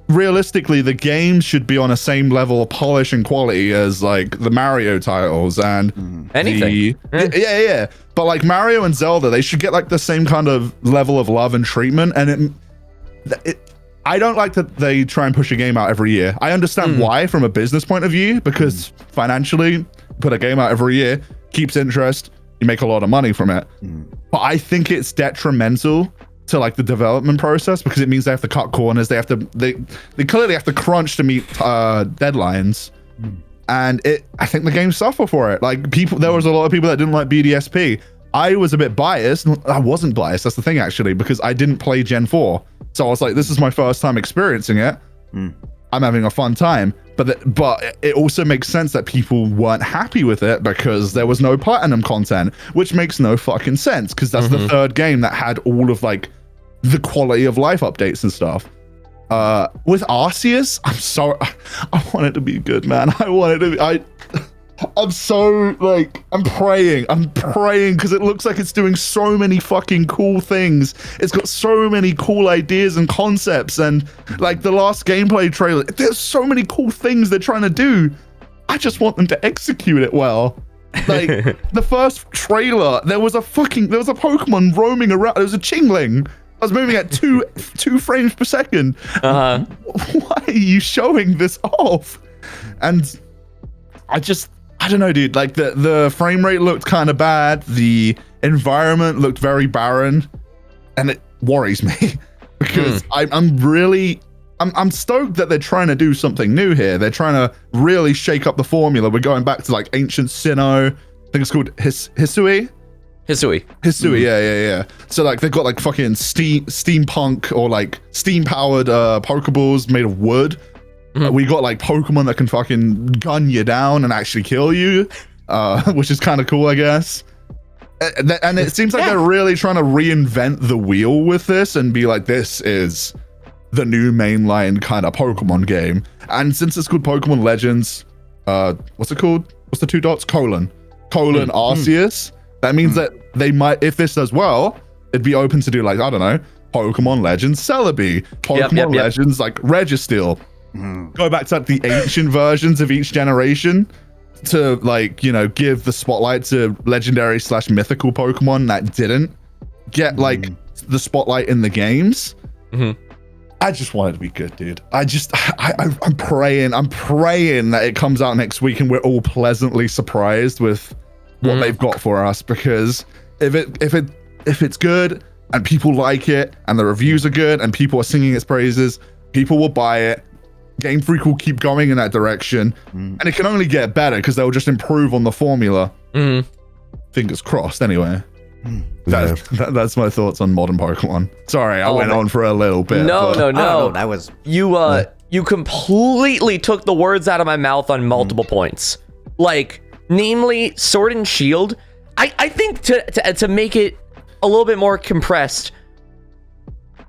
Realistically, the games should be on the same level of polish and quality as like the Mario titles and anything. Yeah. But like Mario and Zelda, they should get like the same kind of level of love and treatment. And I don't like that they try and push a game out every year. I understand why from a business point of view, because financially, put a game out every year, keeps interest, you make a lot of money from it. But I think it's detrimental to like the development process because it means they have to cut corners. They clearly have to crunch to meet deadlines, and I think the games suffer for it. Like there was a lot of people that didn't like BDSP. I was a bit biased. I wasn't biased. That's the thing actually, because I didn't play Gen 4, so I was like, this is my first time experiencing it. I'm having a fun time, but it also makes sense that people weren't happy with it because there was no platinum content, which makes no fucking sense because that's the third game that had all of like the quality of life updates and stuff. With Arceus, I want it to be good, man. I want it to be. I'm so like, I'm praying because it looks like it's doing so many fucking cool things. It's got so many cool ideas and concepts, and like the last gameplay trailer, there's so many cool things they're trying to do. I just want them to execute it well. Like the first trailer, there was a Pokemon roaming around. There was a Chingling. I was moving at two frames per second. Why are you showing this off? And I don't know, dude. Like the frame rate looked kind of bad. The environment looked very barren, and it worries me because I'm stoked that they're trying to do something new here. They're trying to really shake up the formula. We're going back to like ancient Sinnoh. I think it's called Hisui. Yeah. So like they've got like fucking steampunk or like steam powered Pokeballs made of wood. We got like Pokemon that can fucking gun you down and actually kill you, which is kind of cool, I guess. And it seems like they're really trying to reinvent the wheel with this and be like, this is the new mainline kind of Pokemon game. And since it's called Pokemon Legends, what's it called? What's the 2 dots? Colon Arceus. That means that they might, if this does well, it'd be open to do like, I don't know, Pokemon Legends Celebi, Pokemon Legends like Registeel. Go back to like the ancient versions of each generation to like, you know, give the spotlight to legendary / mythical Pokemon that didn't get like the spotlight in the games. I just want it to be good, dude. I'm praying that it comes out next week and we're all pleasantly surprised with what they've got for us, because if it's good and people like it and the reviews are good and people are singing its praises, people will buy it. Game Freak will keep going in that direction, and it can only get better because they'll just improve on the formula. Fingers crossed, anyway. That's my thoughts on modern Pokemon. Sorry, I went on for a little bit. No. That was You completely took the words out of my mouth on multiple points. Like, namely, Sword and Shield. I think to make it a little bit more compressed,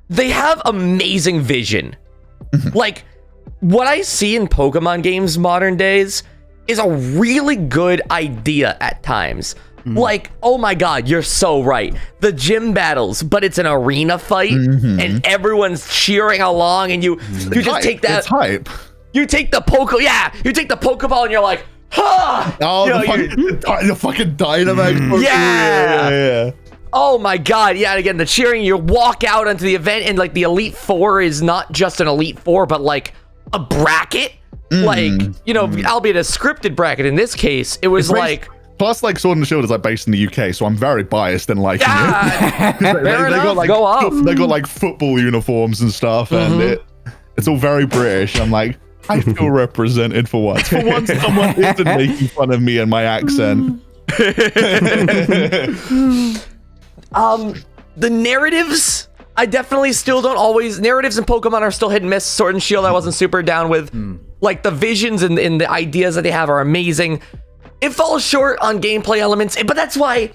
they have amazing vision. Like, what I see in Pokemon games modern days is a really good idea at times. Like, oh my god, you're so right. The gym battles, but it's an arena fight, and everyone's cheering along, and you just take that. It's hype. You take the you take the Pokeball, and you're like, ha! Oh, the fucking Dynamax. Yeah. Oh my god, yeah, and again, the cheering, you walk out onto the event, and like the Elite Four is not just an Elite Four, but like a bracket. Like, albeit a scripted bracket in this case, it was like... Plus, like, Sword and Shield is like based in the UK, so I'm very biased in liking it. Fair enough. Got, like, go off. They got like football uniforms and stuff, and it's all very British. I'm like, I feel represented for once. For once, someone isn't making fun of me and my accent. The narratives, I definitely still don't always... Narratives in Pokemon are still hit and miss. Sword and Shield I wasn't super down with. Like, the visions and the ideas that they have are amazing. It falls short on gameplay elements, but that's why...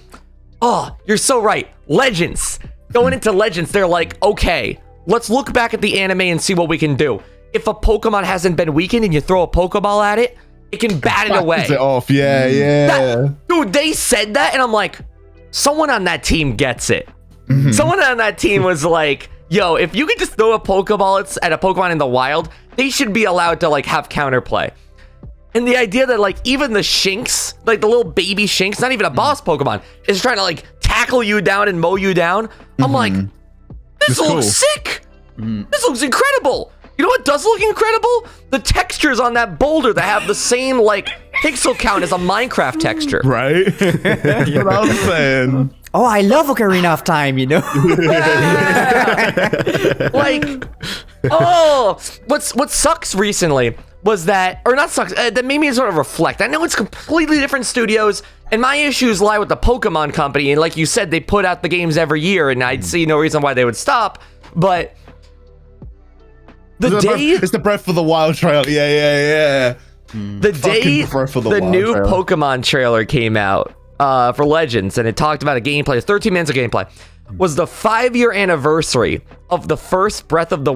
Oh, you're so right. Legends. Going into Legends, they're like, okay, let's look back at the anime and see what we can do. If a Pokemon hasn't been weakened and you throw a Pokeball at it, it can bat it away. It off. Yeah. Dude, they said that, and I'm like, someone on that team gets it. Someone on that team was like, yo, if you could just throw a Pokeball at a Pokemon in the wild, they should be allowed to like have counterplay. And the idea that like even the Shinx, like the little baby Shinx, not even a boss Pokemon, is trying to like tackle you down and mow you down. I'm like, this looks sick. This looks incredible. You know what does look incredible? The textures on that boulder that have the same like pixel count as a Minecraft texture. Right? That's what I'm saying. Oh, I love Ocarina of Time, you know? Like, oh, what sucks recently was that, or not sucks, that made me sort of reflect. I know it's completely different studios, and my issues lie with the Pokemon company, and like you said, they put out the games every year, and I'd see no reason why they would stop, but it's the Breath of the Wild trailer. Yeah. The day the new trailer. Pokemon trailer came out for Legends, and it talked about a gameplay, 13 minutes of gameplay, was the 5-year anniversary of the first Breath of the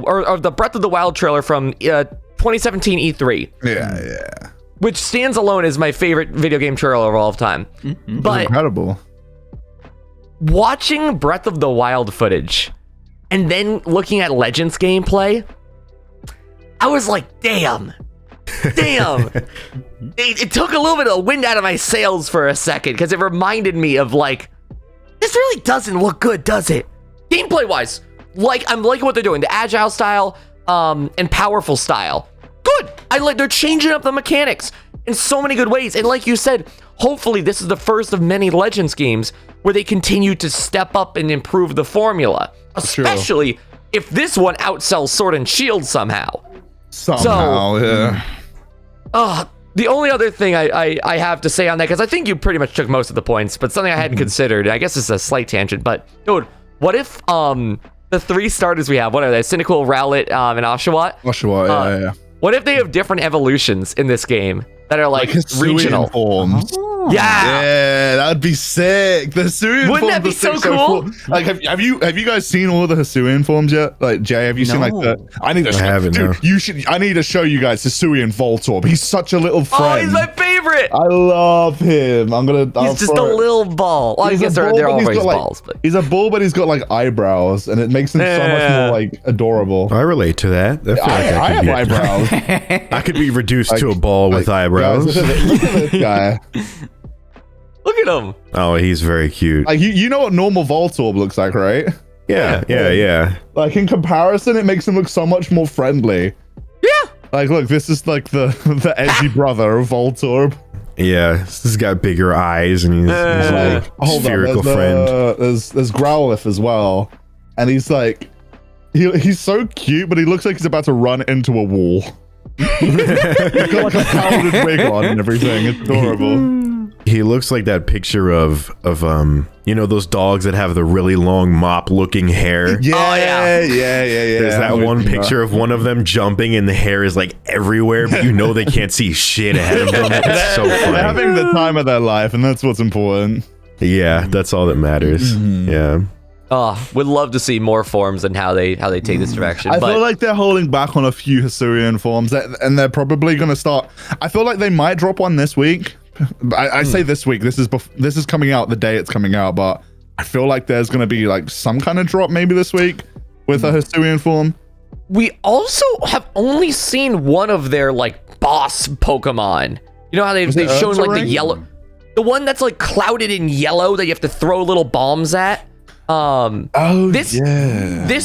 Wild trailer from 2017 E3. Yeah. Which stands alone as my favorite video game trailer of all time. But incredible. Watching Breath of the Wild footage and then looking at Legends gameplay, I was like, damn. It took a little bit of wind out of my sails for a second, because it reminded me of like, this really doesn't look good, does it? Gameplay wise, like, I'm liking what they're doing, the agile style and powerful style. Good. They're changing up the mechanics in so many good ways, and like you said, hopefully this is the first of many Legends games where they continue to step up and improve the formula, especially if this one outsells Sword and Shield somehow. Yeah. The only other thing I have to say on that, because I think you pretty much took most of the points, but something I hadn't considered, and I guess it's a slight tangent, but dude, what if the 3 starters we have, what are they? Cyndaquil, Rowlet, and Oshawott? Oshawott, yeah. What if they have different evolutions in this game that are like regional forms? Yeah, that'd be sick. The Hisuian Wouldn't that be so cool? Like, have you guys seen all the Hisuian forms yet? Like, Jay, have you seen like the? I need to show you guys Hisuian Voltorb. He's such a little friend. Oh, he's my favorite. I love him. He's just a little ball. Well, I guess they're always balls, but he's a ball, but he's got like eyebrows, and it makes him so much more like adorable. I relate to that. I have eyebrows. I could be reduced to a ball with eyebrows. Guys, look at this guy. Look at him. Oh, he's very cute. Like, you know what normal Voltorb looks like, right? Yeah. Like, in comparison, it makes him look so much more friendly. Yeah. Like, look, this is like the edgy brother of Voltorb. Yeah, he's got bigger eyes, and he's like a spherical friend. There's Growlithe as well, and he's like, he's so cute, but he looks like he's about to run into a wall. He's got like a powdered wig on and everything. It's adorable. He looks like that picture of those dogs that have the really long mop-looking hair. Yeah. There's that one picture of one of them jumping, and the hair is like everywhere, but they can't see shit ahead of them. It's so funny. They're having the time of their life, and that's what's important. Yeah, that's all that matters. Yeah. Oh, would love to see more forms and how they take this direction. I but feel like they're holding back on a few Hisuian forms, and they're probably going to start. I feel like they might drop one this week. I say this week. This is coming out the day it's coming out, but I feel like there's going to be like some kind of drop maybe this week with a Hisuian form. we also have only seen one of their like boss Pokemon. You know how they've shown like the yellow, the one that's like clouded in yellow that you have to throw little bombs at. This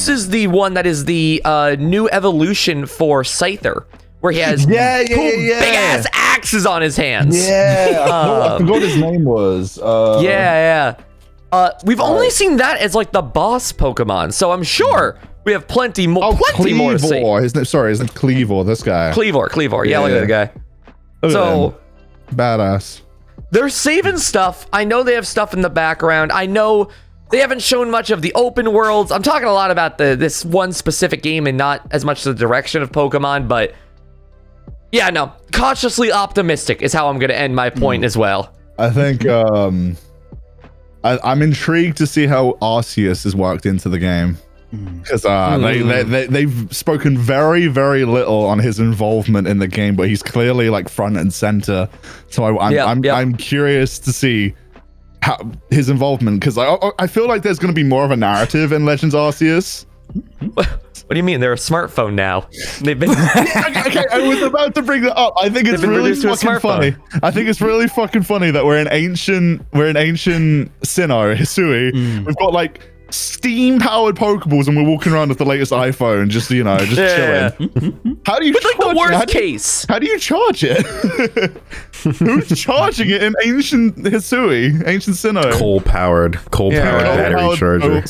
is the one that is the new evolution for Scyther, where he has big ass axes on his hands. I forgot what his name was. We've only seen that as like the boss Pokemon, so I'm sure we have plenty more. Plenty more to see. His name's Cleavor. This guy. Cleavor. Yeah, look at the guy. So badass. They're saving stuff. I know they have stuff in the background. I know they haven't shown much of the open worlds. I'm talking a lot about this one specific game and not as much the direction of Pokemon, but yeah, no. Cautiously optimistic is how I'm going to end my point as well. I think I'm intrigued to see how Arceus is worked into the game. Because they've spoken very, very little on his involvement in the game, but he's clearly like front and center. So I'm curious to see how his involvement, because I feel like there's going to be more of a narrative in Legends Arceus. What do you mean? They're a smartphone now. They've been. Okay, I was about to bring that up. I think it's really fucking funny. I think it's really fucking funny that we're in ancient Sinnoh, Hisui. We've got like steam-powered Pokeballs, and we're walking around with the latest iPhone, just chilling. How do you? It's like the worst case. How do you charge it? Who's charging it in ancient Hisui, ancient Sinnoh? Coal-powered battery charger.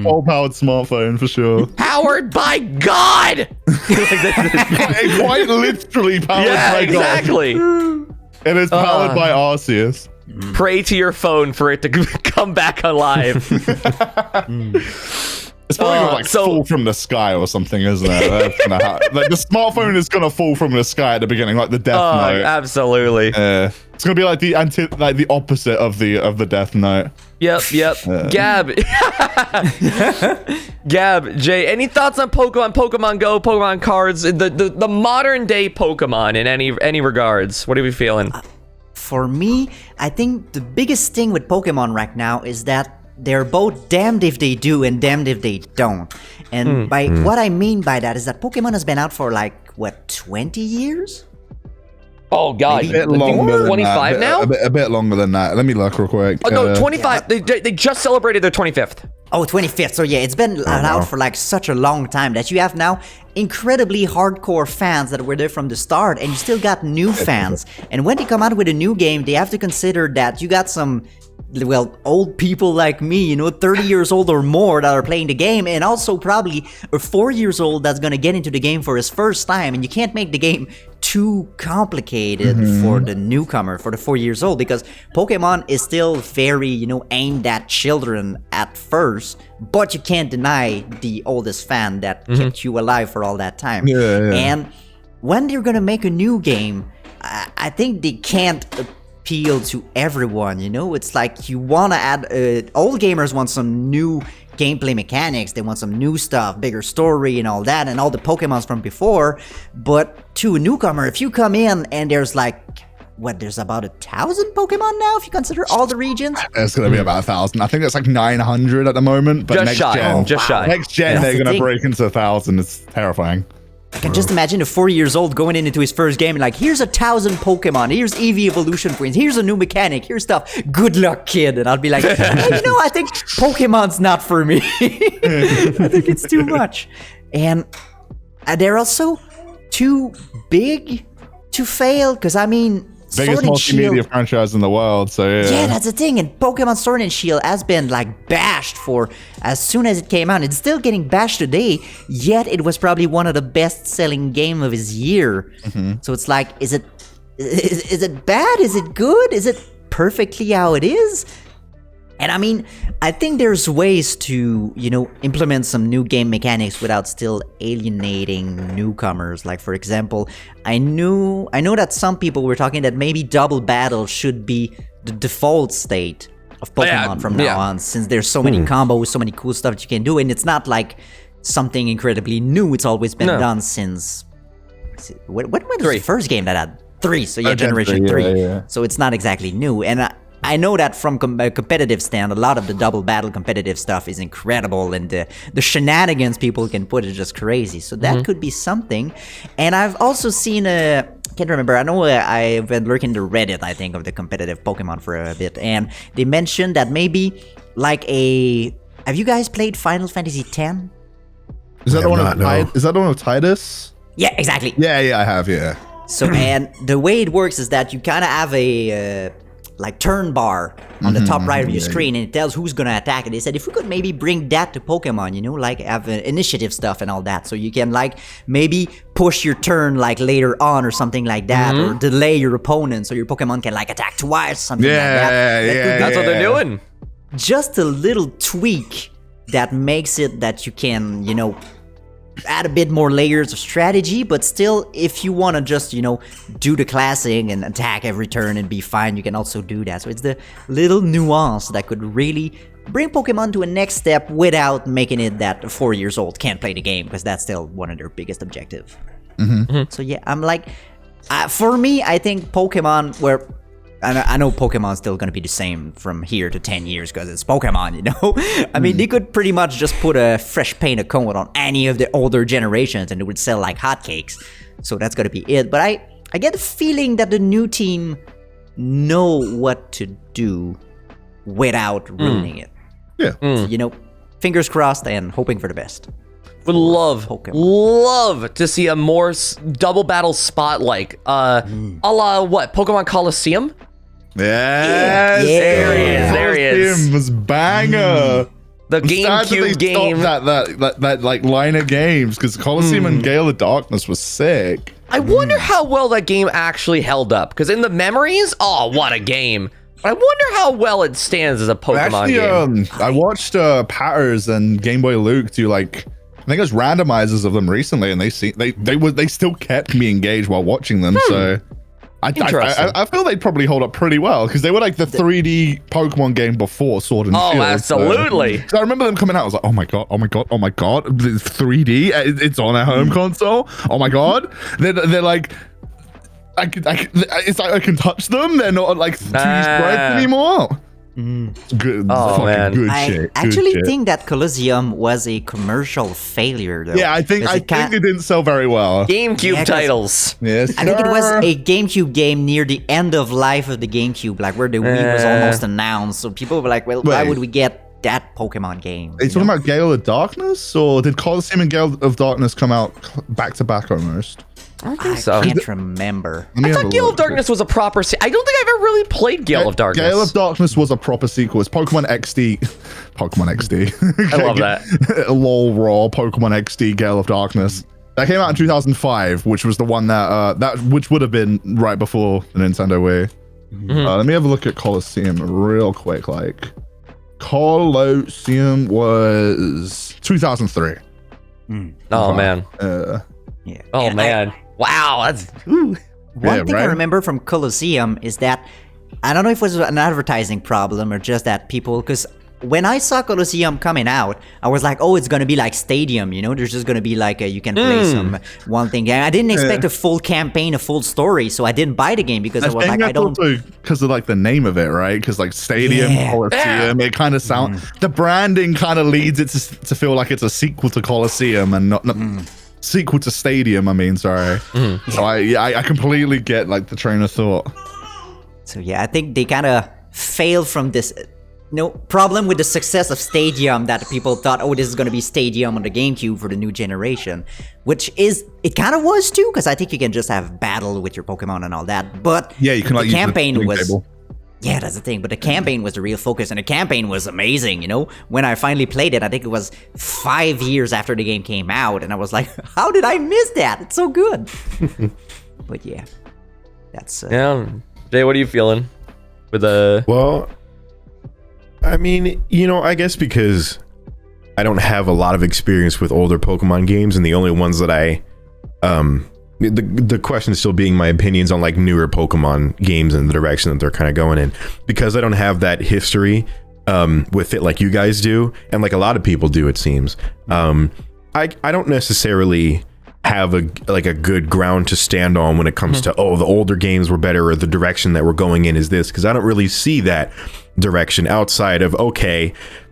Coal-powered smartphone for sure. Powered by God. Quite literally powered by God. Exactly. It is powered by Arceus. Pray to your phone for it to come back alive. It's probably gonna fall from the sky or something, isn't it? That's gonna like the smartphone is gonna fall from the sky at the beginning, like the Death Note. Absolutely. It's gonna be like the opposite of the Death Note. Yep. Gab, Jay, any thoughts on Pokemon Go, Pokemon cards, the modern day Pokemon in any regards? What are we feeling? For me, I think the biggest thing with Pokemon right now is that they're both damned if they do and damned if they don't. And what I mean by that is that Pokemon has been out for like, what, 20 years? Oh, God. A bit longer than 25 now? A bit longer than that. Let me look real quick. Oh, no, 25. They just celebrated their 25th. Oh, 25th. So yeah, it's been out for like such a long time that you have now incredibly hardcore fans that were there from the start, and you still got new fans. And when they come out with a new game, they have to consider that you got some, well, old people like me, 30 years old or more that are playing the game, and also probably a 4 years old that's going to get into the game for his first time. And you can't make the game too complicated for the newcomer, for the 4 years old, because Pokemon is still very, aimed at children at first, but you can't deny the oldest fan that kept you alive for all that time. And when they're going to make a new game, I think they can't appeal to everyone, It's like you want to add old gamers want some new gameplay mechanics, they want some new stuff, bigger story and all that, and all the Pokemons from before. But to a newcomer, if you come in and there's like there's about 1,000 Pokemon now if you consider all the regions. It's gonna be about 1,000. I think it's like 900 at the moment, but just shy. Next gen they're gonna break into 1,000. It's terrifying. I can just imagine a 4-year-old going into his first game and like, here's 1,000 Pokemon, here's EV evolution points, here's a new mechanic, here's stuff. Good luck, kid. And I'll be like, hey, I think Pokemon's not for me. I think it's too much. And they're also too big to fail, because biggest multimedia franchise in the world, so yeah, that's the thing. And Pokemon Sword and Shield has been like bashed for as soon as it came out. It's still getting bashed today, yet it was probably one of the best-selling game of his year. So it's like, is it bad? Is it good? Is it perfectly how it is. And I mean, I think there's ways to, implement some new game mechanics without still alienating newcomers. Like, for example, I know that some people were talking that maybe double battle should be the default state of Pokemon from now on, since there's so many combos, so many cool stuff that you can do, and it's not like something incredibly new. It's always been done since... When was the first game that had 3? So Generation 3. Yeah. So it's not exactly new. And I know that from a competitive stand, a lot of the double battle competitive stuff is incredible, and the shenanigans people can put is just crazy. So that could be something. And I've also seen can't remember. I know I've been lurking the Reddit, I think, of the competitive Pokemon for a bit, and they mentioned that maybe like have you guys played Final Fantasy X? Is that the one of Tidus? Yeah, exactly. Yeah, I have, yeah. So, and the way it works is that you kind of have a turn bar on the top right of your screen, and it tells who's gonna attack. And they said if we could maybe bring that to Pokemon, like have initiative stuff and all that, so you can like maybe push your turn like later on or something like that, or delay your opponent so your Pokemon can like attack twice, something like that. That's what they're doing. Just a little tweak that makes it that you can, add a bit more layers of strategy, but still, if you want to just, do the classic and attack every turn and be fine, you can also do that. So it's the little nuance that could really bring Pokemon to a next step without making it that 4 years old can't play the game, because that's still one of their biggest objectives. So yeah, I'm like, for me, I think Pokemon I know Pokemon's still going to be the same from here to 10 years because it's Pokemon, I mean, they could pretty much just put a fresh painted coat on any of the older generations and it would sell like hotcakes. So that's going to be it. But I get the feeling that the new team know what to do without ruining it. Yeah. So, fingers crossed and hoping for the best. Would love to see a more double battle spot like a la what, Pokemon Coliseum? Yes. There he is. Coliseum was banger. The GameCube game. That like line of games, because Coliseum and Gale of Darkness was sick. I wonder how well that game actually held up, because in the memories, what a game. But I wonder how well it stands as a Pokemon game. I watched Patters and Game Boy Luke do like, I think it was randomizers of them recently, and they still kept me engaged while watching them. So I feel they'd probably hold up pretty well, because they were like the 3D Pokemon game before Sword and Shield. Oh, absolutely. So I remember them coming out. I was like, oh my god, it's 3D. It's on a home console. Oh my god. They're like, it's like I can touch them. They're not like 3D sprites anymore. Good. Oh man, good I shit. actually think that Colosseum was a commercial failure, though. Yeah, I think it didn't sell very well. GameCube titles. Yes, I think it was a GameCube game near the end of life of the GameCube, like where the Wii was almost announced. So people were like, well, why would we get that Pokemon game? Are you talking about Gale of Darkness, or did Coliseum and Gale of Darkness come out back to back almost? I think so. I can't remember. I thought Gale of Darkness was a proper I don't think I've ever really played Gale of Darkness. Gale of Darkness was a proper sequel. It's Pokemon XD. I love that. LOL raw Pokemon XD Gale of Darkness. That came out in 2005, which was the one which would have been right before the Nintendo Wii. Let me have a look at Coliseum real quick. Like, Coliseum was 2003. Oh man. Yeah. Oh man. Wow, that's one thing I remember from Colosseum is that I don't know if it was an advertising problem or just that people, because when I saw Colosseum coming out, I was like, oh, it's gonna be like Stadium, there's just gonna be like you can play some one thing. I didn't expect a full campaign, a full story, so I didn't buy the game because I was like, I don't, because of like the name of it, right? Because like Stadium, Colosseum, it kind of sounds, the branding kind of leads it to feel like it's a sequel to Colosseum and not sequel to Stadium, sorry. So I completely get like the train of thought. So yeah, I think they kind of failed from this problem with the success of Stadium, that people thought, oh, this is going to be Stadium on the GameCube for the new generation, which it kind of was too, because I think you can just have battle with your Pokemon and all that, but yeah, you can like the campaign was table. Yeah, that's the thing. But the campaign was the real focus, and the campaign was amazing, When I finally played it, I think it was 5 years after the game came out, and I was like, how did I miss that? It's so good. But yeah, that's... yeah. Jay, what are you feeling with a. Well, I mean, I guess because I don't have a lot of experience with older Pokemon games, and the only ones that the question still being my opinions on like newer Pokemon games and the direction that they're kind of going in, because I don't have that history with it like you guys do, and like a lot of people do, it seems. I don't necessarily have a good ground to stand on when it comes to the older games were better, or the direction that we're going in is this, because I don't really see that direction outside of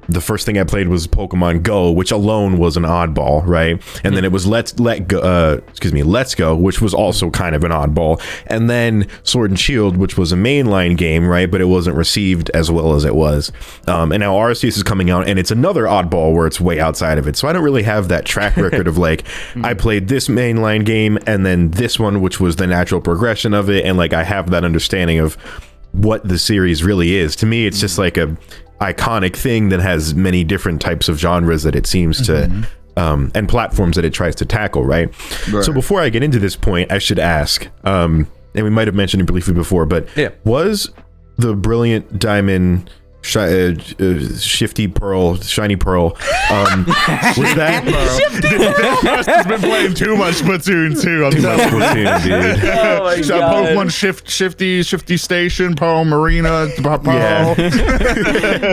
the first thing I played was Pokemon Go, which alone was an oddball, right? And then it was Let's Go, which was also kind of an oddball. And then Sword and Shield, which was a mainline game, right? But it wasn't received as well as it was. And now Arceus is coming out, and it's another oddball where it's way outside of it. So I don't really have that track record of like, I played this mainline game and then this one, which was the natural progression of it. And like, I have that understanding of what the series really is. To me, it's just like a iconic thing that has many different types of genres that it seems to and platforms that it tries to tackle, right? So before I get into this point, I should ask, and we might have mentioned it briefly before, but was the Brilliant Diamond Shifty Pearl, Shiny Pearl, was that This has been playing too much Splatoon 2. I'm telling you. Splatoon, dude? Oh my So God. Pokemon Shifty Station, Pearl Marina, Pearl. Yeah.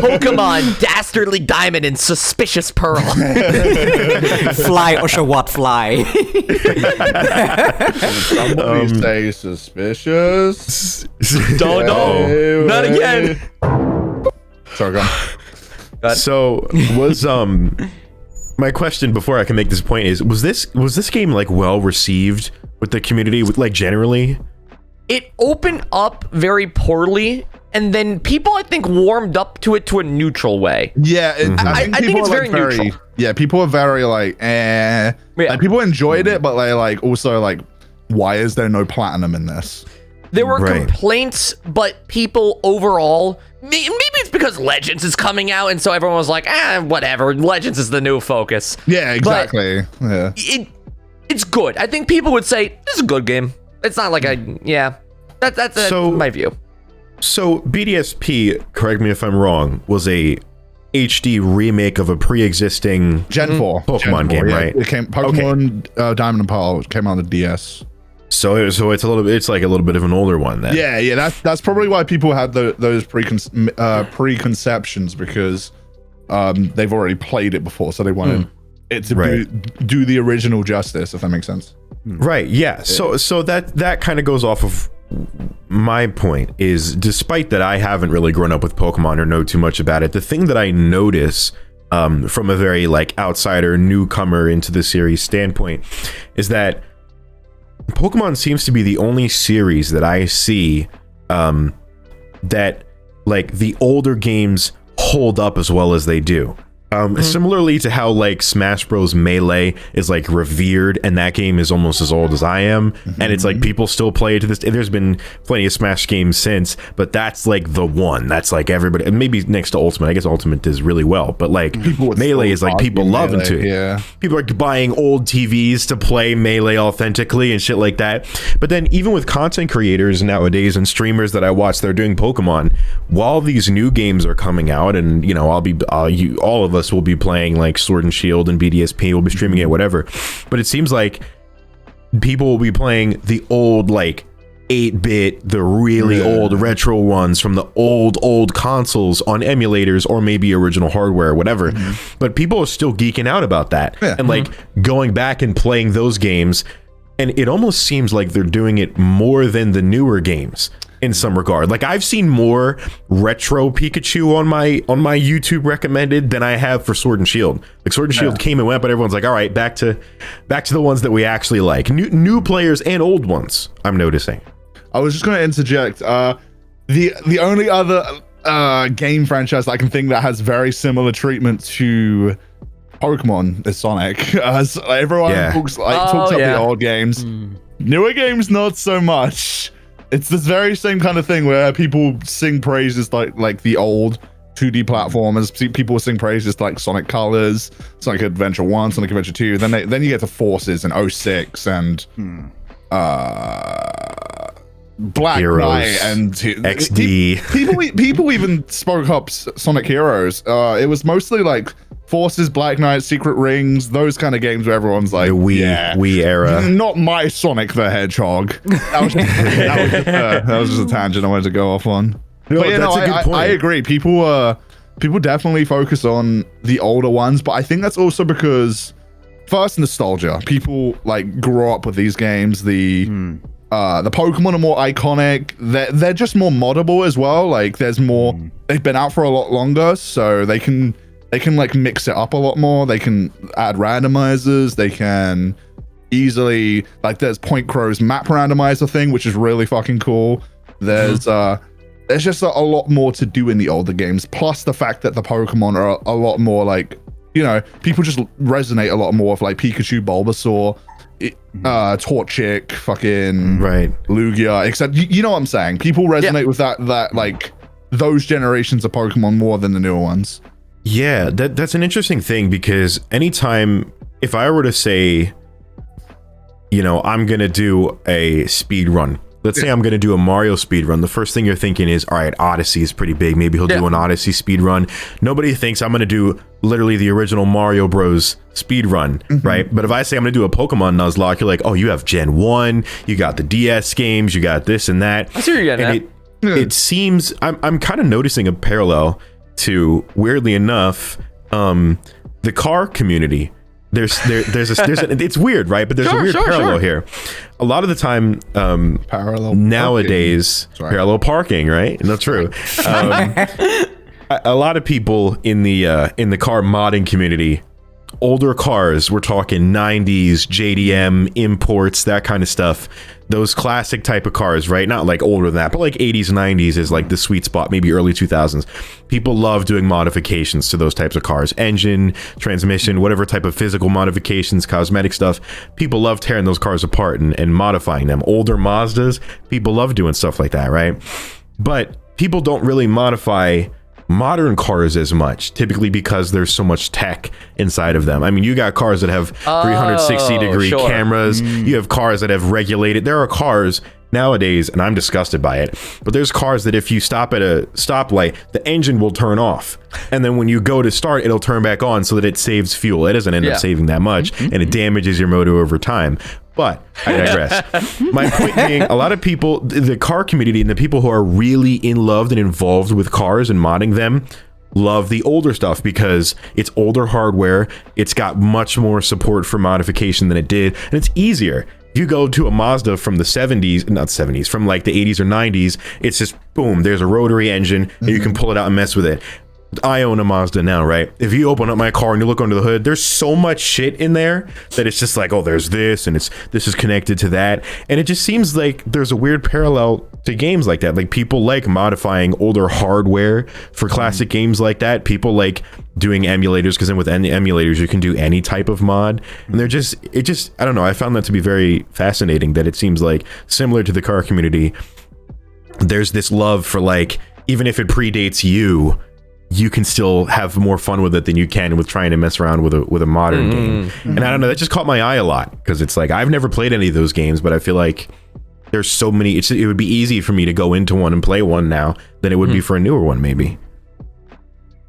Pokemon Dastardly Diamond and Suspicious Pearl. Fly, Oshawott, fly. Somebody say suspicious. No, not again. Sorry, go on. So was my question before I can make this point is, was this game like well received with the community, with like generally? It opened up very poorly, and then people, I think, warmed up to it to a neutral way. Yeah, I think people it's are, very neutral. Yeah, people are very like, Yeah. Like, people enjoyed it, but they like also like, why is there no platinum in this? There were Right. complaints, but people overall, maybe it's because Legends is coming out, and so everyone was like, whatever, Legends is the new focus. Yeah, exactly. Yeah. It's good. I think people would say, this is a good game. It's not like that's my view. So BDSP, correct me if I'm wrong, was a HD remake of a pre-existing Gen 4 Pokemon game, right? It came Pokemon Diamond and Pearl came on the DS. So it's like a little bit of an older one then. Yeah. That's probably why people had those preconceptions, because they've already played it before, so they wanted it to do the original justice, if that makes sense. Right. Yeah. So that kind of goes off of my point, is despite that I haven't really grown up with Pokemon or know too much about it, the thing that I notice from a very like outsider newcomer into the series standpoint is that Pokemon seems to be the only series that I see that like the older games hold up as well as they do. Similarly to how like Smash Bros Melee is like revered, and that game is almost as old as I am, and it's like people still play it to this day. There's been plenty of Smash games since, but that's like the one that's like everybody, and maybe next to Ultimate. I guess Ultimate does really well, but like Melee is like people love into it. Yeah, people are buying old TVs to play Melee authentically and shit like that. But then even with content creators nowadays and streamers that I watch, they're doing Pokemon while these new games are coming out, and you know, all of us will be playing like Sword and Shield and BDSP, we'll be streaming it, whatever. But it seems like people will be playing the old like 8-bit, the really old retro ones from the old consoles on emulators or maybe original hardware or whatever. But people are still geeking out about that and like going back and playing those games, and it almost seems like they're doing it more than the newer games in some regard. Like I've seen more retro Pikachu on my YouTube recommended than I have for Sword and Shield. Like Sword and Shield came and went, but everyone's like, all right, back to the ones that we actually like. New players and old ones, I'm noticing. I was just going to interject. The only other game franchise that I can think that has very similar treatment to Pokemon is Sonic. Everyone talks about the old games. Newer games, not so much. It's this very same kind of thing where people sing praises like the old 2D platformers. People sing praises like Sonic Colors, Sonic Adventure 1, Sonic Adventure 2. Then you get to Forces and 06 and Black Heroes, Knight and XD. people even spoke up Sonic Heroes. It was mostly like Forces, Black Knight, Secret Rings, those kind of games where everyone's like, The Wii era. not my Sonic the Hedgehog. That was just a tangent I wanted to go off on. No, But that's a good point. I agree. People definitely focus on the older ones, but I think that's also because first, nostalgia. People like grew up with these games. The Pokemon are more iconic. They're just more moddable as well. Like there's more. They've been out for a lot longer, so they can like mix it up a lot more. They can add randomizers. They can easily like there's Point Crow's map randomizer thing, which is really fucking cool. There's just a lot more to do in the older games. Plus the fact that the Pokemon are a lot more like, you know, people just resonate a lot more with like Pikachu, Bulbasaur, Torchic, fucking Lugia, except you know what I'm saying. People resonate with that like those generations of Pokemon more than the newer ones. Yeah, that's an interesting thing, because anytime, if I were to say, you know, I'm gonna do a speed run. Let's say I'm going to do a Mario speed run. The first thing you're thinking is, all right, Odyssey is pretty big. Maybe he'll do an Odyssey speed run. Nobody thinks I'm going to do literally the original Mario Bros. Speed run, right? But if I say I'm going to do a Pokemon Nuzlocke, you're like, oh, you have Gen 1, you got the DS games, you got this and that. I see what you're getting at. It seems, I'm kind of noticing a parallel to, weirdly enough, the car community. It's weird, right? But there's a weird parallel here. A lot of the time, Parallel nowadays, parallel parking, right? Not true. A lot of people in the car modding community, older cars, we're talking 90s, JDM, imports, that kind of stuff. Those classic type of cars, right? Not like older than that, but like 80s, 90s is like the sweet spot, maybe early 2000s. People love doing modifications to those types of cars. Engine, transmission, whatever type of physical modifications, cosmetic stuff. People love tearing those cars apart and modifying them. Older Mazdas, people love doing stuff like that, right? But people don't really modify modern cars as much, typically because there's so much tech inside of them. I mean, you got cars that have 360-degree cameras. You have cars that have regulated. There are cars nowadays, and I'm disgusted by it, but there's cars that if you stop at a stoplight, the engine will turn off, and then when you go to start, it'll turn back on so that it saves fuel. It doesn't end up saving that much, and it damages your motor over time. But I digress. My point being, a lot of people, the car community and the people who are really in love and involved with cars and modding them, love the older stuff because it's older hardware. It's got much more support for modification than it did, and it's easier. If you go to a Mazda from the 70s, not 70s, from like the 80s or 90s, it's just boom, there's a rotary engine and you can pull it out and mess with it. I own a Mazda now, right? If you open up my car and you look under the hood, there's so much shit in there that it's just like, oh, there's this and this is connected to that. And it just seems like there's a weird parallel to games like that. Like people like modifying older hardware for classic games like that. People like doing emulators because then with emulators, you can do any type of mod. And I don't know. I found that to be very fascinating that it seems like similar to the car community, there's this love for like, even if it predates you can still have more fun with it than you can with trying to mess around with a modern game. And I don't know, that just caught my eye a lot because it's like I've never played any of those games, but I feel like there's so many. It would be easy for me to go into one and play one now than it would be for a newer one, maybe.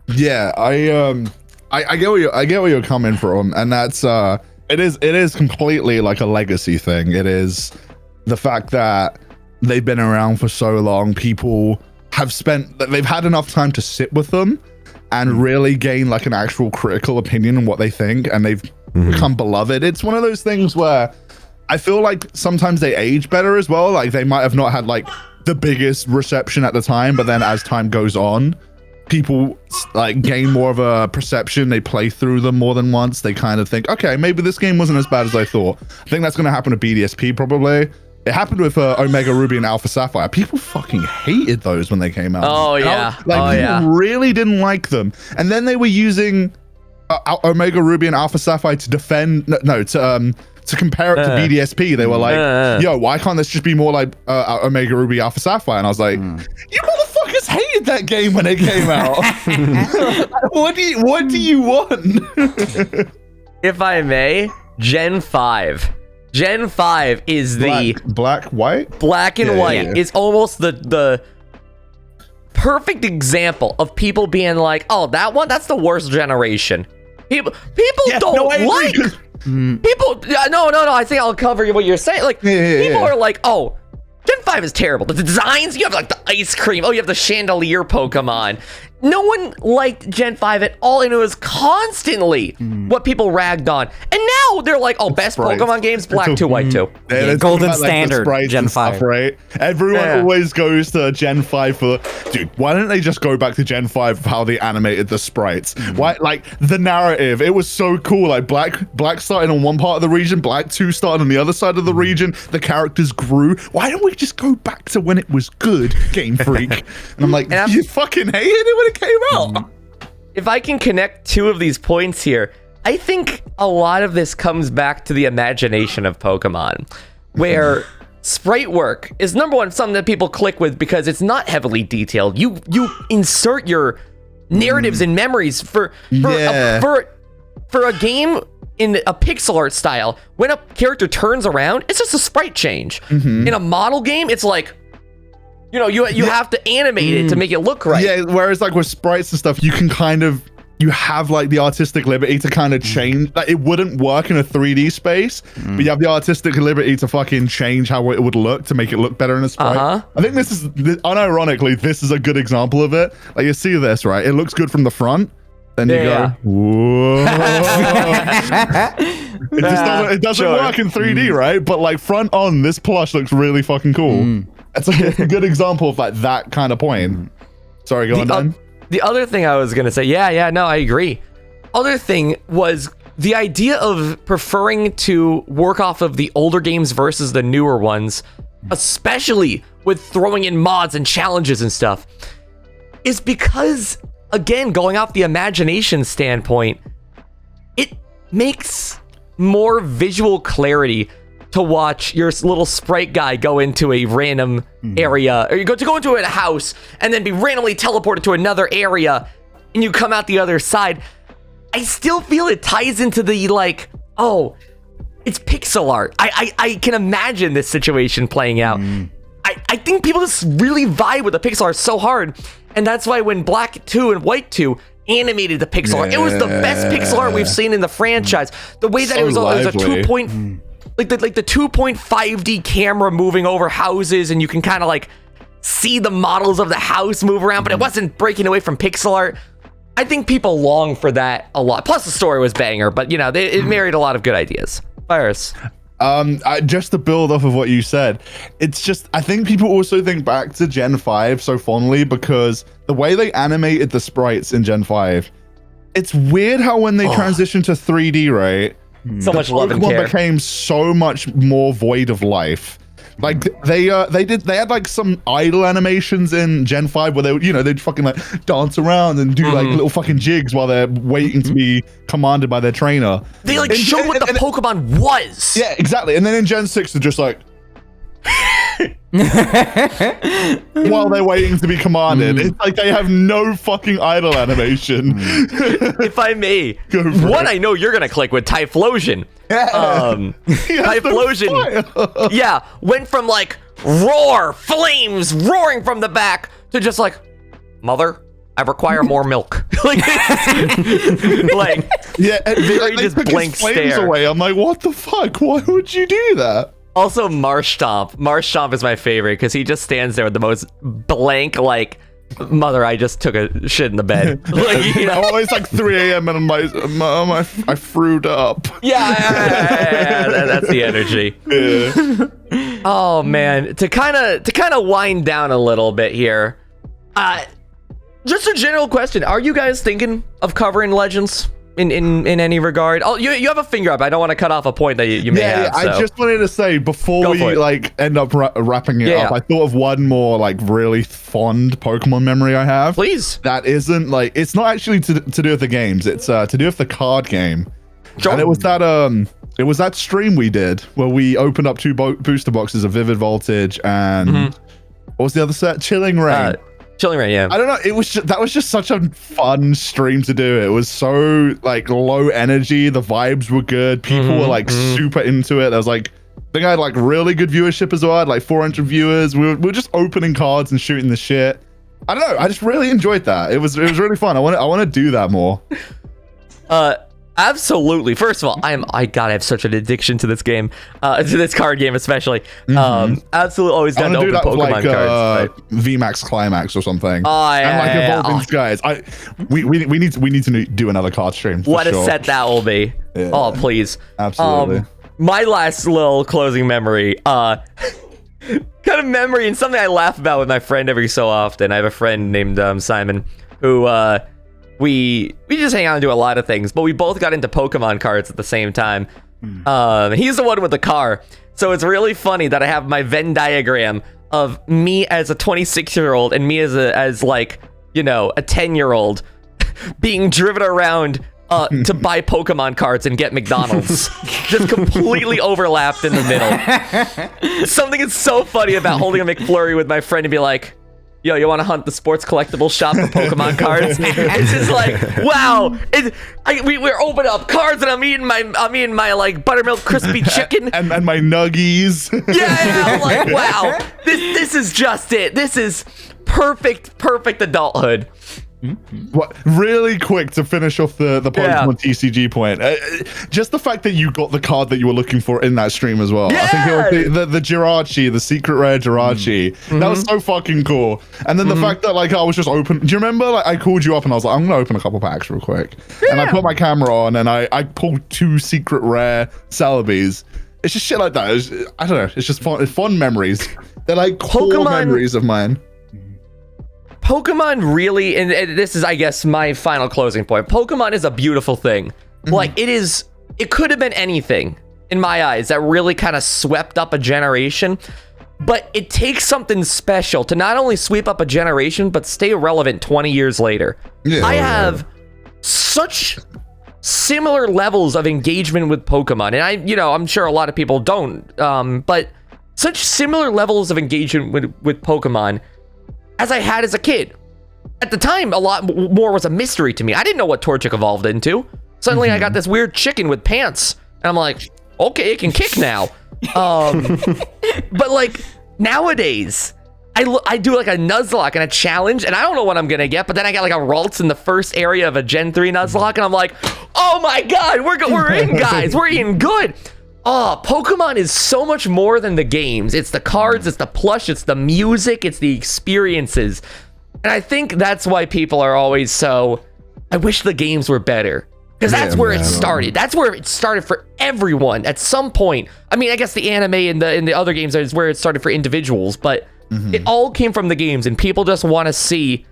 Yeah, I get where you're coming from, and that's it is completely like a legacy thing. It is the fact that they've been around for so long. People they've had enough time to sit with them and really gain like an actual critical opinion on what they think, and they've become beloved. It's one of those things where I feel like sometimes they age better as well. Like they might have not had like the biggest reception at the time, but then as time goes on, people like gain more of a perception. They play through them more than once. They kind of think, okay, maybe this game wasn't as bad as I thought. I think that's going to happen to BDSP probably. It happened with Omega Ruby and Alpha Sapphire. People fucking hated those when they came out. Oh yeah, people really didn't like them. And then they were using Omega Ruby and Alpha Sapphire to defend, to compare it to BDSP. They were like, yo, why can't this just be more like Omega Ruby Alpha Sapphire? And I was like, you motherfuckers hated that game when it came out. What do you want? If I may, Gen 5 Gen 5 is black, white? Black and white yeah. is almost the perfect example of people being like, oh, that's the worst generation. People don't like people. No, I think I'll cover what you're saying. Like, people are like, oh, Gen 5 is terrible. The designs, you have like the ice cream. Oh, you have the chandelier Pokemon. No one liked Gen 5 at all, and it was constantly what people ragged on. And now they're like, oh, best sprites. Pokemon games, Black 2, White 2. Yeah, golden about, standard, Gen 5. Stuff, right? Everyone always goes to Gen 5 for... Dude, why don't they just go back to Gen 5 of how they animated the sprites? Why, like, the narrative, it was so cool. Like, Black started on one part of the region, Black 2 started on the other side of the region, the characters grew. Why don't we just go back to when it was good, Game Freak? And I'm like, you fucking hated it when it came out. If I can connect two of these points here, I think a lot of this comes back to the imagination of Pokemon, where sprite work is number one, something that people click with because it's not heavily detailed. You insert your narratives and memories for a game in a pixel art style. When a character turns around, it's just a sprite change. In a model game, it's like, you have to animate it to make it look right. Yeah, whereas like with sprites and stuff, you can kind of, you have like the artistic liberty to kind of change. Like, it wouldn't work in a 3D space, but you have the artistic liberty to fucking change how it would look to make it look better in a sprite. I think this is, unironically, this is a good example of it. Like, you see this, right? It looks good from the front. Then you go, whoa. It doesn't work in 3D, right? But like front on, this plush looks really fucking cool. It's like a good example of like that kind of point. Sorry, go on, Dan. The other thing I was gonna say, no, I agree. Other thing was the idea of preferring to work off of the older games versus the newer ones, especially with throwing in mods and challenges and stuff, is because, again, going off the imagination standpoint, it makes more visual clarity to watch your little sprite guy go into a random area, or you go into a house and then be randomly teleported to another area and you come out the other side. I still feel it ties into the like, oh, it's pixel art. I can imagine this situation playing out. I think people just really vibe with the pixel art so hard, and that's why when Black 2 and White 2 animated the pixel art, it was the best pixel art we've seen in the franchise. The way that it was a 2 like the 2.5D camera moving over houses, and you can kind of like see the models of the house move around, but it wasn't breaking away from pixel art. I think people long for that a lot. Plus the story was banger, but it married a lot of good ideas. Fyrus. Just to build off of what you said, it's just, I think people also think back to Gen 5 so fondly because the way they animated the sprites in Gen 5, it's weird how when they transitioned to 3D, right? So much love and care. Became so much more void of life. Like they had like some idle animations in Gen 5 where they'd fucking like dance around and do like little fucking jigs while they're waiting to be commanded by their trainer. They like showed what the Pokemon was. Yeah, exactly. And then in Gen 6 they're just like while they're waiting to be commanded. It's like they have no fucking idle animation. If I may, one I know you're gonna click with Typhlosion. Typhlosion, went from like roar, flames roaring from the back to just like, mother, I require more milk. Like very just blank stare. Away. I'm like, what the fuck? Why would you do that? Also, Marshtomp. Marshtomp is my favorite because he just stands there with the most blank, like, mother, I just took a shit in the bed. Like, it's like 3 a.m. and I'm like, Mom, I threwed up. That's the energy. Yeah. Oh man, to kind of wind down a little bit here. Just a general question: are you guys thinking of covering Legends? In any regard? Oh, you have a finger up. I don't want to cut off a point that you may have. So. I just wanted to say before we like end up wrapping it up, I thought of one more like really fond Pokemon memory I have. Please. That isn't like, it's not actually to do with the games. It's to do with the card game. Sure. And it was that stream we did where we opened up 2 booster boxes of Vivid Voltage and what was the other set? Chilling Reign. Chilling Reign, yeah. I don't know. That was just such a fun stream to do. It was so like low energy. The vibes were good. People were like super into it. There was like think I had like really good viewership as well. I had like 400 viewers. We were just opening cards and shooting the shit. I don't know. I just really enjoyed that. It was really fun. I want to do that more. Absolutely. First of all, I have such an addiction to this game, to this card game especially. Absolutely, always down to open Pokemon cards. VMAX Climax or something. Oh yeah, and like Evolving Skies. We need to do another card stream. What a set that will be. Yeah. Oh please. Absolutely. My last little closing memory. Kind of memory and something I laugh about with my friend every so often. I have a friend named Simon who we just hang out and do a lot of things, but we both got into Pokemon cards at the same time. He's the one with the car, so it's really funny that I have my Venn diagram of me as a 26-year-old and me as like, you know, a 10-year-old being driven around to buy Pokemon cards and get McDonald's. Just completely overlapped in the middle. Something is so funny about holding a McFlurry with my friend and be like, yo, you want to hunt the sports collectible shop for Pokemon cards? It's just like, wow. We're opening up cards and I'm eating my like buttermilk crispy chicken and my nuggies. Yeah, I'm like, wow. This is just it. This is perfect adulthood. What, really quick to finish off the Pokemon TCG point, just the fact that you got the card that you were looking for in that stream as well. I think it was the Jirachi, the secret rare Jirachi. That was so fucking cool. And then the fact that like I was just open. Do you remember like I called you up and I was like, I'm gonna open a couple packs real quick, and I put my camera on and I pulled 2 secret rare Celebes. It's just shit like that. I don't know. It's just fun memories. They're like core memories of mine. Pokemon really, and this is, I guess, my final closing point. Pokemon is a beautiful thing. Like, it could have been anything, in my eyes, that really kind of swept up a generation. But it takes something special to not only sweep up a generation, but stay relevant 20 years later. I have such similar levels of engagement with Pokemon. And I'm sure a lot of people don't, but such similar levels of engagement with Pokemon as I had as a kid. At the time, a lot more was a mystery to me. I didn't know what Torchic evolved into. Suddenly I got this weird chicken with pants. And I'm like, okay, it can kick now. But like nowadays, I do like a Nuzlocke and a challenge, and I don't know what I'm gonna get, but then I got like a Ralts in the first area of a Gen 3 Nuzlocke, and I'm like, oh my god, we're in, guys. We're in good. Oh, Pokemon is so much more than the games. It's the cards, it's the plush, it's the music, it's the experiences. And I think that's why people are always so, I wish the games were better. Because that's where it started. That's where it started for everyone at some point. I mean, I guess the anime and the other games is where it started for individuals, but it all came from the games, and people just want to see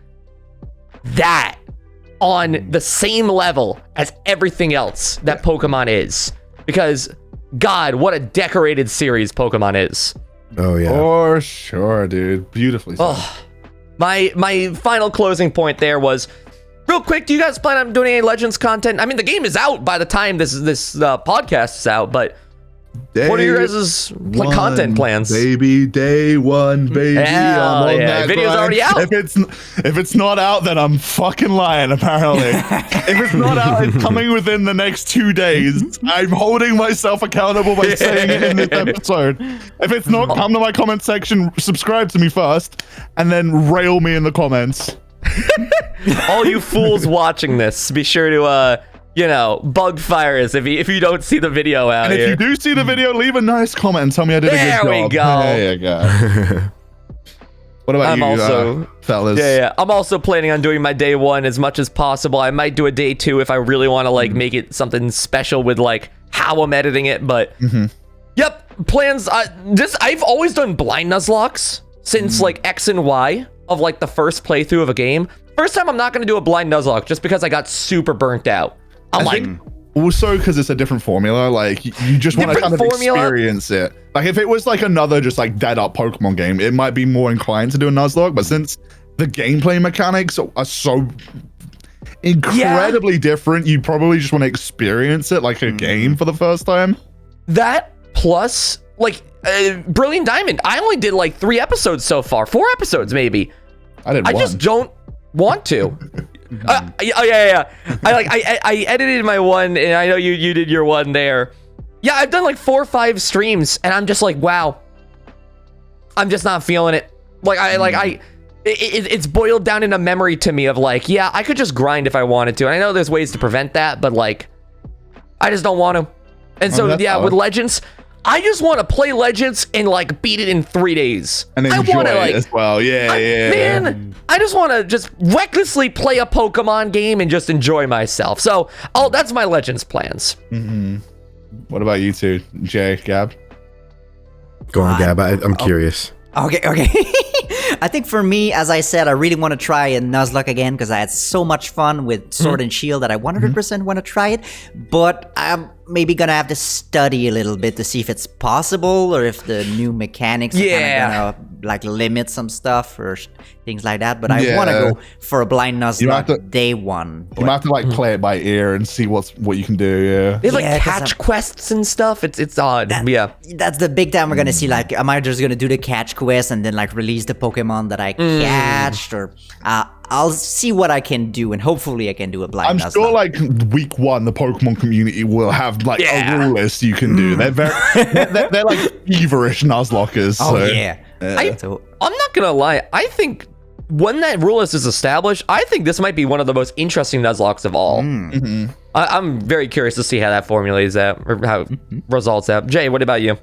that on the same level as everything else that Pokemon is. Because God, what a decorated series Pokemon is. Oh yeah. For sure, dude. Beautifully said. Oh, my final closing point there was, real quick, do you guys plan on doing any Legends content? I mean, the game is out by the time this podcast is out, but what are your guys' content plans? Baby, day one, baby. Hell yeah. Video's already out. If it's not out, then I'm fucking lying, apparently. If it's not out, it's coming within the next 2 days. I'm holding myself accountable by saying it in this episode. If it's not, come to my comment section, subscribe to me first, and then rail me in the comments. All you fools watching this, be sure to bug Fyrus if you don't see the video out here. And if you do see the video, leave a nice comment and tell me I did a good job. There we go. There you go. What about you, fellas? Yeah. I'm also planning on doing my day one as much as possible. I might do a day two if I really want to make it something special with like how I'm editing it. But yep, plans. I've always done blind Nuzlocks since like X and Y of like the first playthrough of a game. First time I'm not going to do a blind Nuzlocke just because I got super burnt out. Also because it's a different formula, like you just want to kind of experience it. Like if it was like another just like dead up Pokemon game, it might be more inclined to do a Nuzlocke, but since the gameplay mechanics are so incredibly different, you probably just want to experience it like a game for the first time. That plus like Brilliant Diamond, I only did like 3 episodes so far, 4 episodes maybe. I just don't want to. Yeah. I edited my one, and I know you did your one there. Yeah, I've done like 4 or 5 streams, and I'm just like, wow. I'm just not feeling it. Like, it's boiled down in a memory to me of like, yeah, I could just grind if I wanted to. And I know there's ways to prevent that, but like, I just don't want to. And so, yeah, with Legends, I just want to play Legends and like beat it in 3 days. And enjoy it as well. Yeah. Man, I just want to just recklessly play a Pokemon game and just enjoy myself. So, that's my Legends plans. What about you two, Jay, Gab? Go on, Gab. I'm curious. Okay. I think for me, as I said, I really want to try a Nuzlocke again because I had so much fun with Sword and Shield that I 100% want to try it. But I'm maybe gonna have to study a little bit to see if it's possible or if the new mechanics are kind of gonna like limit some stuff or things like that. But I want to go for a blind Nuzlocke day one. You might have to like play it by ear and see what you can do. Yeah, there's like catch quests and stuff. It's odd. That's the big time we're gonna see. Like, am I just gonna do the catch quest and then like release the Pokemon that I catched, or I'll see what I can do, and hopefully I can do a blind Nuzlocke. I'm sure like week 1, the Pokemon community will have like a rule list you can do. They're they're like feverish Nuzlockers. Oh so. yeah. I'm not gonna lie. I think when that rule list is established, I think this might be one of the most interesting Nuzlocks of all. I'm very curious to see how that formulates out or how it results out. Jay, what about you?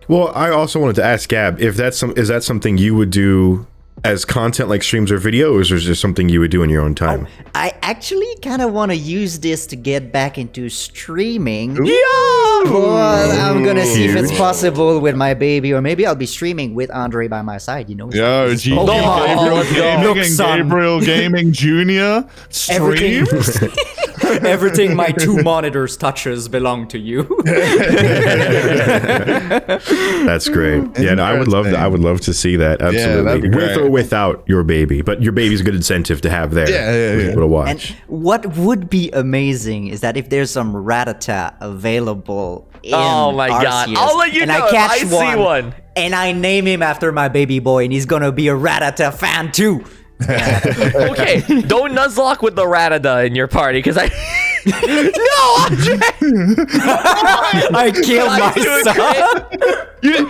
Well, I also wanted to ask Gab if is that something you would do as content like streams or videos, or is there something you would do in your own time? I actually kind of want to use this to get back into streaming. But I'm gonna see if it's possible with my baby, or maybe I'll be streaming with Andre by my side. You know. Gabriel Gaming Jr. streams. Everything my 2 monitors touches belong to you. That's great. Yeah, no, I would love that. I would love to see that. Absolutely, with or without your baby, but your baby's a good incentive to have there. Yeah. To watch. And what would be amazing is that if there's some Rattata available in God, I'll let you and know. I see one, and I name him after my baby boy, and he's gonna be a Rattata fan too. Okay, don't Nuzlocke with the Rattata in your party, because I no, Andre! I killed my son. Your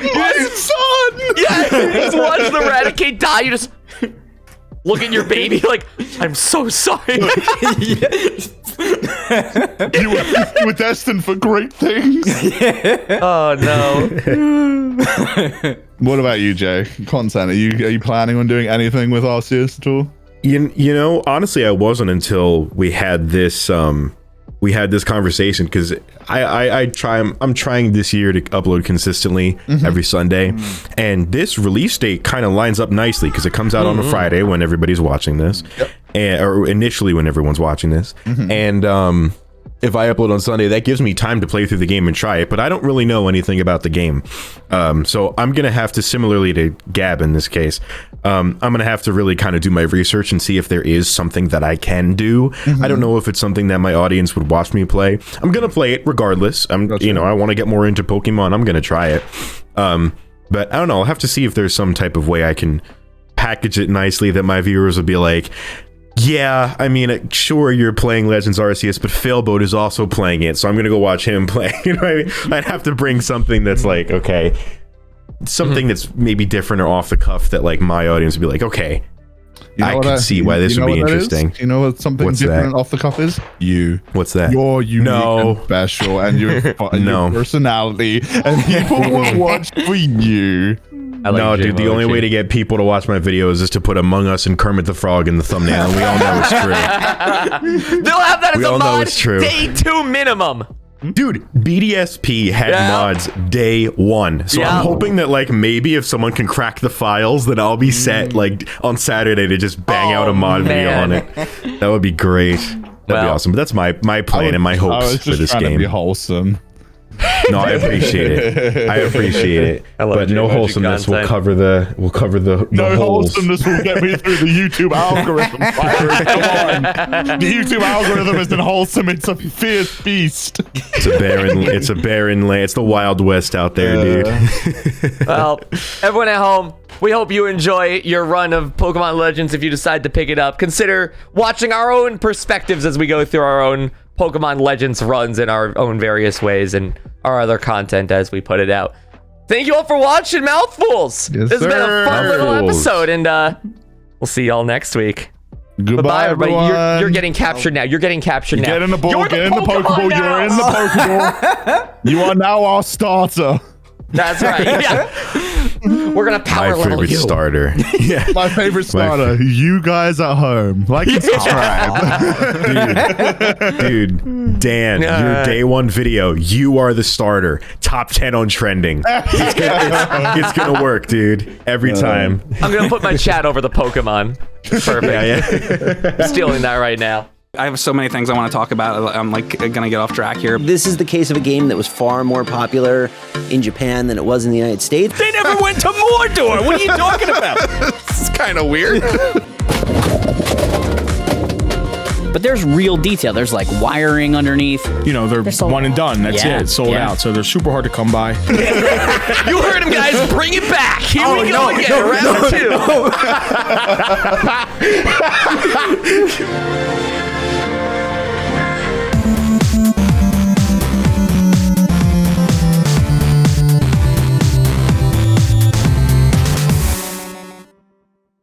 son. Yeah, you just watch the Raticate die. You just look at your baby like, I'm so sorry. You were destined for great things. Oh no. What about you, Jay? Content? Are you planning on doing anything with Arceus at all? You know, honestly, I wasn't until we had this conversation, because I'm trying this year to upload consistently every Sunday, and this release date kind of lines up nicely because it comes out on a Friday when everybody's watching this, or initially when everyone's watching this, and if I upload on Sunday, that gives me time to play through the game and try it, but I don't really know anything about the game. So I'm going to have to, similarly to Gab in this case, I'm going to have to really kind of do my research and see if there is something that I can do. I don't know if it's something that my audience would watch me play. I'm going to play it regardless. I want to get more into Pokemon. I'm going to try it. But I don't know. I'll have to see if there's some type of way I can package it nicely that my viewers would be like, yeah, I mean, sure, you're playing Legends Arceus, but Failboat is also playing it, so I'm gonna go watch him play. You know what I mean? I'd have to bring something that's like, okay, something that's maybe different or off the cuff that like my audience would be like, okay, I can see why this would be interesting. You know what something different off the cuff is? You. What's that? You're unique and special, and your personality, and people will watch for you. No, dude, the only way to get people to watch my videos is to put Among Us and Kermit the Frog in the thumbnail, and we all know it's true. They'll have that as a mod true. day 2 minimum. Dude, BDSP had mods day 1, so I'm hoping that like maybe if someone can crack the files, then I'll be set like on Saturday to just bang out a mod video on it. That would be great. That'd be awesome. But that's my plan and my hopes for this game. To be wholesome. No, I appreciate it. But no wholesomeness will cover the no holes. Wholesomeness will get me through the YouTube algorithm. Come on. The YouTube algorithm isn't wholesome. It's a fierce beast. It's a barren land. It's the Wild West out there, dude. Well, everyone at home, we hope you enjoy your run of Pokemon Legends. If you decide to pick it up, consider watching our own perspectives as we go through our own Pokemon Legends runs in our own various ways, and our other content as we put it out. Thank you all for watching Mouthfuls. Yes, This has been a sir. fun little Mouthfuls. episode, and we'll see y'all next week. Goodbye, Bye, everybody. everyone. You're getting captured now. You're getting captured now. Get in the ball, You're get in the Pokeball, now. you're in the Pokeball. You are now our starter. That's right. Yeah. We're gonna power My level favorite you. starter. Yeah. My favorite starter. You guys at home. Like and subscribe. Dude, Dan, your day one video, you are the starter. Top 10 on trending. It's gonna work, dude. Every time. I'm gonna put my chat over the Pokemon. Perfect. Yeah. I'm stealing that right now. I have so many things I want to talk about. I'm like gonna get off track here. This is the case of a game that was far more popular in Japan than it was in the United States. They never went to Mordor. What are you talking about? It's kind of weird. But there's real detail. There's like wiring underneath. You know, they're sold one and done. That's Yeah, it. Sold yeah. out. So they're super hard to come by. You heard him, guys. Bring it back. Here we go again. Round two.